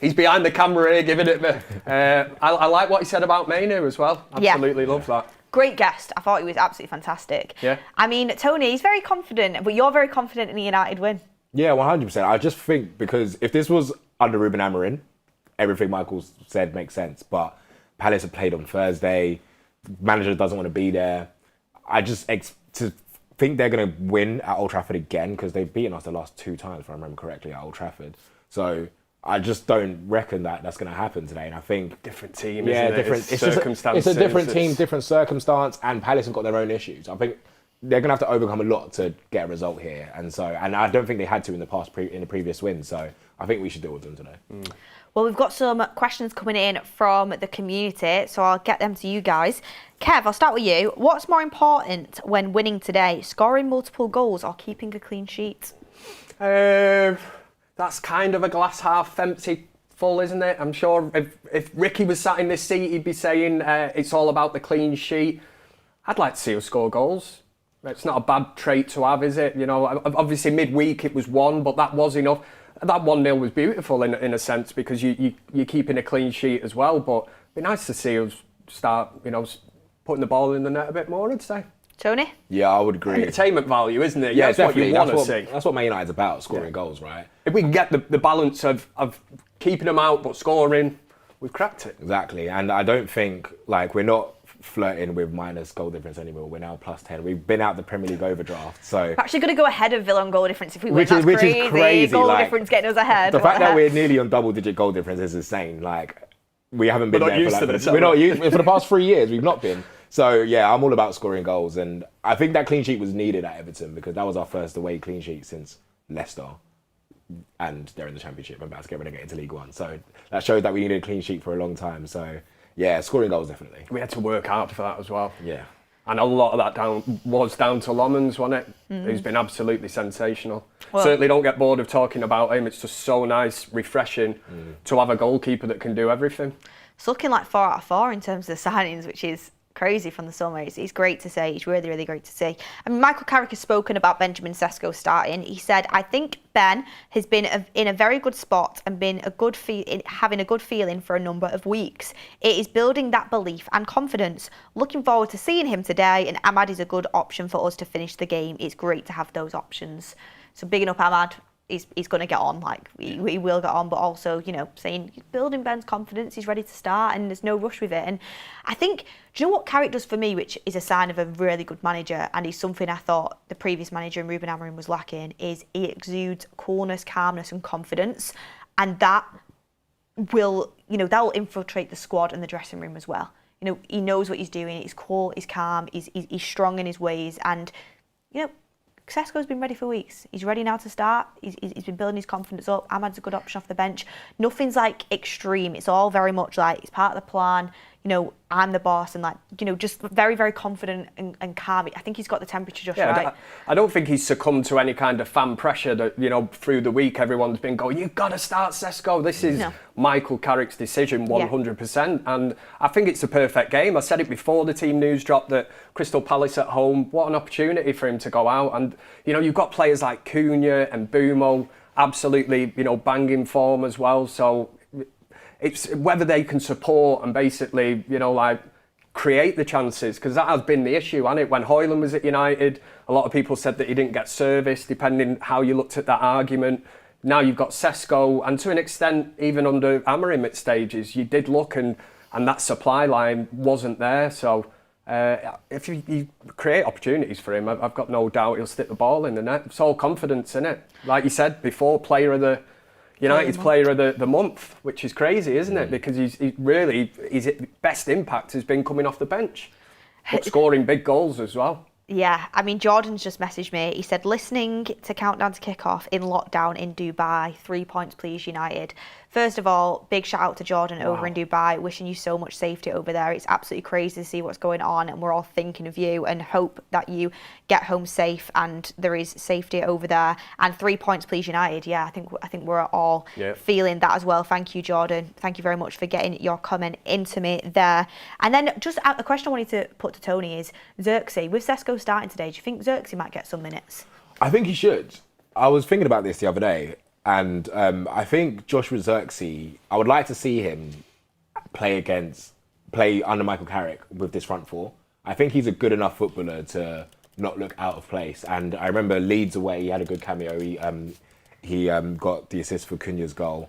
he's behind the camera here, giving it. I like what he said about Mainu as well. Absolutely love that. Great guest. I thought he was absolutely fantastic. Yeah. I mean, Tony, he's very confident, but you're very confident in the United win. Yeah, 100%. I just think because if this was under Ruben Amorim, everything Michael said makes sense. But Palace have played on Thursday. Manager doesn't want to be there. I just think they're going to win at Old Trafford again because they've beaten us the last 2 times, if I remember correctly, at Old Trafford. So I just don't reckon that that's going to happen today. And I think different team, isn't it? Different circumstances. It's a different team, different circumstance, and Palace have got their own issues. I think they're going to have to overcome a lot to get a result here, and I don't think they had to in the past in the previous wins. So I think we should deal with them today. Well, we've got some questions coming in from the community, so I'll get them to you guys. Kev, I'll start with you. What's more important when winning today, scoring multiple goals or keeping a clean sheet? That's kind of a glass half empty full, isn't it? I'm sure if Ricky was sat in this seat, he'd be saying it's all about the clean sheet. I'd like to see us score goals. It's not a bad trait to have, is it? You know, obviously midweek it was 1, but that was enough. That 1-0 was beautiful in a sense because you're keeping a clean sheet as well. But it'd be nice to see us start, putting the ball in the net a bit more, I'd say. Tony? Yeah, I would agree. Entertainment value, isn't it? Yeah, that's definitely. what you want to see. That's what Man United's about, scoring goals, right? If we can get the balance of keeping them out but scoring, we've cracked it. Exactly. And I don't think, we're not flirting with minus goal difference anymore. We're now plus 10. We've been out the Premier League overdraft, so We're actually going to go ahead of Villa on goal difference if we win. Which is crazy. Goal difference getting us ahead. The fact that we're nearly on double-digit goal difference is insane. We haven't been there We're not used for the past 3 years. We've not been. So yeah, I'm all about scoring goals, and I think that clean sheet was needed at Everton because that was our first away clean sheet since Leicester, and they're in the Championship and about to get relegated to League One. So that shows that we needed a clean sheet for a long time. So yeah, scoring goals definitely. We had to work hard for that as well. Yeah. And a lot of that was down to Lomans, wasn't it? He's been absolutely sensational. Well, certainly don't get bored of talking about him. It's just so nice, refreshing to have a goalkeeper that can do everything. It's looking like 4 out of 4 in terms of the signings, which is crazy from the summer. It's great to see. It's really, really great to see. I mean, Michael Carrick has spoken about Benjamin Sesko starting. He said, I think Ben has been in a very good spot and been having a good feeling for a number of weeks. It is building that belief and confidence. Looking forward to seeing him today, and Ahmad is a good option for us to finish the game. It's great to have those options. So bigging up Ahmad. He's going to get on, he will get on, but also, saying building Ben's confidence, he's ready to start and there's no rush with it. And I think, do you know what Carrick does for me, which is a sign of a really good manager, and is something I thought the previous manager in Ruben Amorim was lacking, is he exudes coolness, calmness and confidence, and that will, that will infiltrate the squad and the dressing room as well. He knows what he's doing, he's cool, he's calm, he's strong in his ways, and, Sesko's been ready for weeks. He's ready now to start. He's been building his confidence up. Ahmad's a good option off the bench. Nothing's extreme. It's all very much it's part of the plan. I'm the boss, and just very, very confident and calm. I think he's got the temperature just right. I don't think he's succumbed to any kind of fan pressure that, through the week everyone's been going, you've got to start Sesko. This is Michael Carrick's decision 100%. And I think it's a perfect game. I said it before the team news dropped that Crystal Palace at home, what an opportunity for him to go out. And, you've got players like Cunha and Bumo, absolutely, banging form as well. So it's whether they can support and basically, create the chances, because that has been the issue, hasn't it? When Hoyland was at United, a lot of people said that he didn't get service, depending how you looked at that argument. Now you've got Sesko, and to an extent, even under Amorim at stages, you did look and that supply line wasn't there. So if you create opportunities for him, I've got no doubt he'll stick the ball in the net. It's all confidence, isn't it? Like you said before, United's player of the month, which is crazy, isn't it? Because his best impact has been coming off the bench, but scoring big goals as well. Yeah, I mean, Jordan's just messaged me. He said, listening to Countdown to Kickoff in lockdown in Dubai. 3 points, please, United. First of all, big shout out to Jordan over in Dubai. Wishing you so much safety over there. It's absolutely crazy to see what's going on, and we're all thinking of you and hope that you get home safe and there is safety over there. And 3 points, please, United. Yeah, I think we're all feeling that as well. Thank you, Jordan. Thank you very much for getting your comment into me there. And then just a question I wanted to put to Tony is, Xerxes, with Sesko starting today, do you think Xerxes might get some minutes? I think he should. I was thinking about this the other day, and I think Joshua Xerxes, I would like to see him play under Michael Carrick with this front four. I think he's a good enough footballer to not look out of place. And I remember Leeds away, he had a good cameo. He got the assist for Cunha's goal.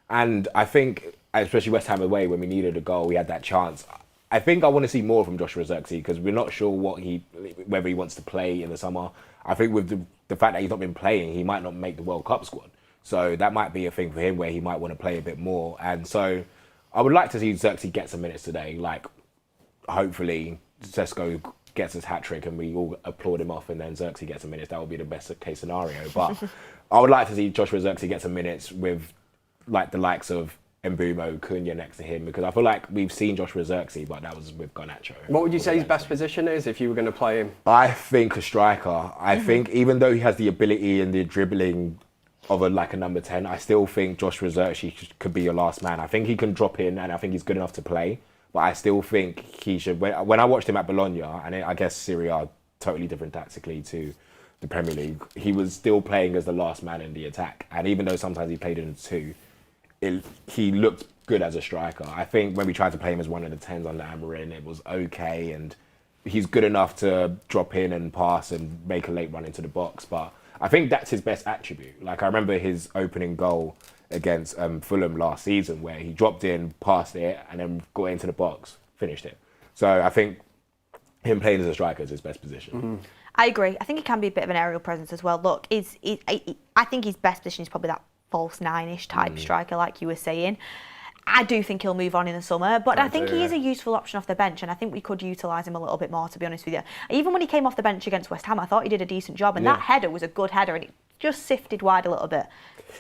And I think, especially West Ham away, when we needed a goal, we had that chance. I think I want to see more from Joshua Xerxes, because we're not sure whether he wants to play in the summer. I think with the fact that he's not been playing, he might not make the World Cup squad. So that might be a thing for him where he might want to play a bit more. And so I would like to see Xerxes get some minutes today. Like, hopefully Sesko gets his hat-trick and we all applaud him off, and then Xerxes gets some minutes. That would be the best case scenario. But I would like to see Joshua Xerxes get some minutes with the likes of Mbumo, Cunha next to him, because I feel like we've seen Joshua Xerxes, but that was with Garnacho. What would you say his best position is if you were going to play him? I think a striker. I think even though he has the ability and the dribbling of a number 10, I still think Joshua Xerxes could be your last man. I think he can drop in, and I think he's good enough to play, but I still think he should. When I watched him at Bologna, and I guess Serie A, totally different tactically to the Premier League, he was still playing as the last man in the attack, and even though sometimes he played in the two, he looked good as a striker. I think when we tried to play him as one of the 10s under Amorim, it was okay, and he's good enough to drop in and pass and make a late run into the box. But I think that's his best attribute. Like, I remember his opening goal against Fulham last season, where he dropped in, passed it, and then got into the box, finished it. So I think him playing as a striker is his best position. Mm-hmm. I agree. I think he can be a bit of an aerial presence as well. Look, I think his best position is probably that false nine-ish type striker, like you were saying. I do think he'll move on in the summer, but I think he is a useful option off the bench, and I think we could utilise him a little bit more, to be honest with you. Even when he came off the bench against West Ham, I thought he did a decent job, and that header was a good header, and it just sifted wide a little bit.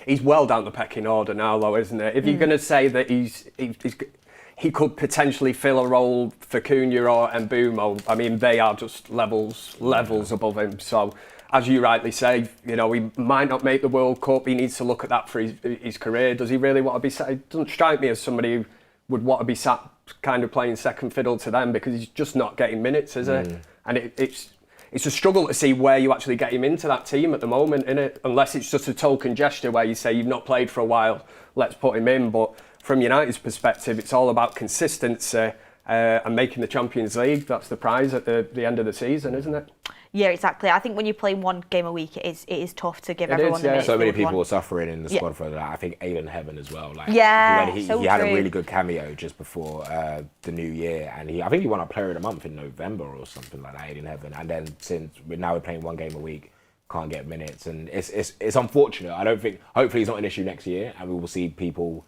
He's well down the pecking order now, though, isn't it? If you're going to say that he could potentially fill a role for Cunha or Mbumo, I mean, they are just levels above him. So, as you rightly say, he might not make the World Cup. He needs to look at that for his career. Does he really want to be sat? It doesn't strike me as somebody who would want to be sat kind of playing second fiddle to them, because he's just not getting minutes, is it? And it's a struggle to see where you actually get him into that team at the moment, innit? Unless it's just a token gesture where you say, you've not played for a while, let's put him in. But from United's perspective, it's all about consistency and making the Champions League. That's the prize at the end of the season, isn't it? Yeah, exactly. I think when you play one game a week, it is tough to give everyone the minutes. So many people are suffering in the squad for that. I think Aidan Heaven as well. He had a really good cameo just before the new year, and I think he won our Player of the Month in November or something like that, Aidan Heaven. And then since we're playing one game a week, can't get minutes, and it's unfortunate. I don't think. Hopefully, it's not an issue next year, and we will see people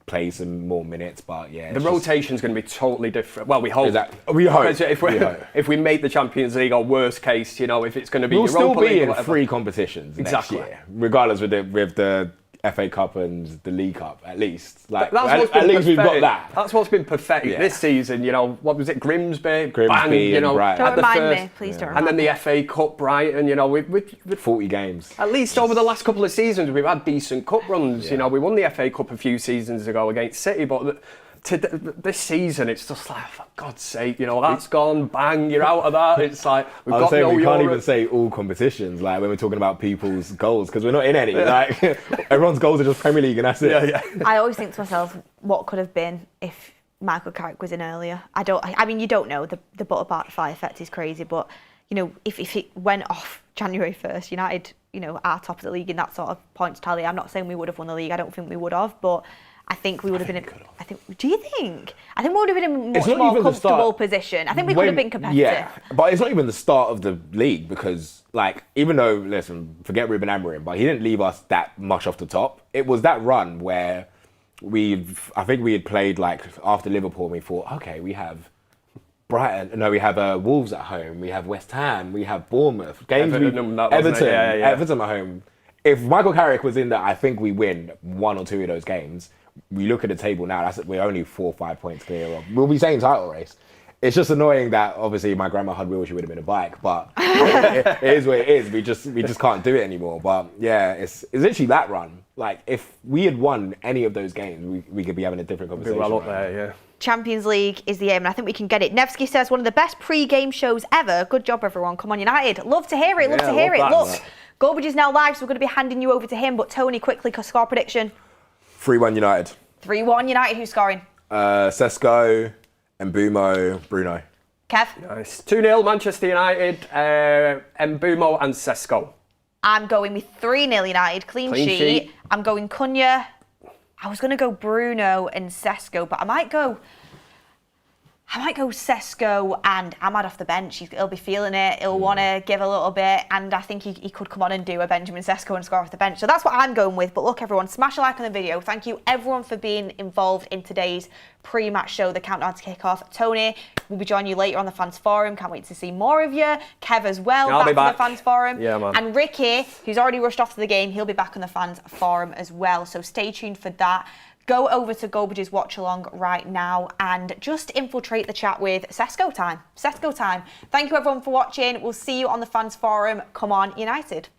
play some more minutes, but the rotation's going to be totally different. Well, we hope. We hope. If we make the Champions League, or worst case, if it's going to be we'll Europa still be League, in 3 competitions next year, regardless with the FA Cup and the League Cup, at least. Like, That's what's been at least we've got pathetic. that. That's what's been pathetic this season. You know, what was it? Grimsby, bang, you and know, Brighton. Don't remind me, please don't and remind then the FA Cup, Brighton. You know, with 40 games. At least over the last couple of seasons, we've had decent cup runs. You know, we won the FA Cup a few seasons ago against City, but this season, it's just like, for God's sake, you know, that's gone, bang, you're out of that. It's like, we've got no we can't Euro. even say all competitions, like when we're talking about people's goals, because we're not in any. Like, everyone's goals are just Premier League and that's it. Yeah. I always think to myself, what could have been if Michael Carrick was in earlier? I mean, you don't know. The butterfly effect is crazy, but, you know, if it went off January 1st, United, you know, are top of the league in that sort of points tally. I'm not saying we would have won the league. I don't think we would have, but I think we would have been in. Do you think? I think we would have been in a much more comfortable position. I think we could have been competitive. Yeah, but it's not even the start of the league because, like, even though, listen, forget Ruben Amorim, but he didn't leave us that much off the top. It was that run where I think we had played, like, after Liverpool, and we thought, okay, we have Brighton, no, we have Wolves at home, we have West Ham, we have Bournemouth. Everton at home. If Michael Carrick was in there, I think we win 1 or 2 of those games. We look at the table now, we're only 4 or 5 points clear of. We'll be saying title race. It's just annoying that obviously my grandma had wheels, she would have been a bike, but it is what it is. We just can't do it anymore. But yeah, it's literally that run. Like, if we had won any of those games, we could be having a different conversation. Be well up there, yeah. Champions League is the aim, and I think we can get it. Nevsky says, one of the best pre-game shows ever. Good job, everyone. Come on, United. Love to hear it. Love to hear it. Look, Gorbage is now live, so we're going to be handing you over to him. But Tony, quickly, score prediction. 3-1 United. 3-1 United. Who's scoring? Sesko, Mbumo, Bruno. Kev? Nice. 2-0 Manchester United, Mbumo and Sesko. I'm going with 3-0 United. Clean sheet. I'm going Cunha. I was going to go Bruno and Sesko, but I might go Sesko and Ahmad off the bench. He'll be feeling it. He'll want to give a little bit, and I think he could come on and do a Benjamin Sesko and score off the bench. So that's what I'm going with. But look, everyone, smash a like on the video. Thank you, everyone, for being involved in today's pre-match show, the countdown to kick off. Tony will be joining you later on the fans forum. Can't wait to see more of you. Kev as well, I'll be back to the fans forum. Yeah, man. And Ricky, who's already rushed off to the game, he'll be back on the fans forum as well. So stay tuned for that. Go over to Gorbage's watch along right now and just infiltrate the chat with Sesko time. Sesko time. Thank you everyone for watching. We'll see you on the fans forum. Come on, United.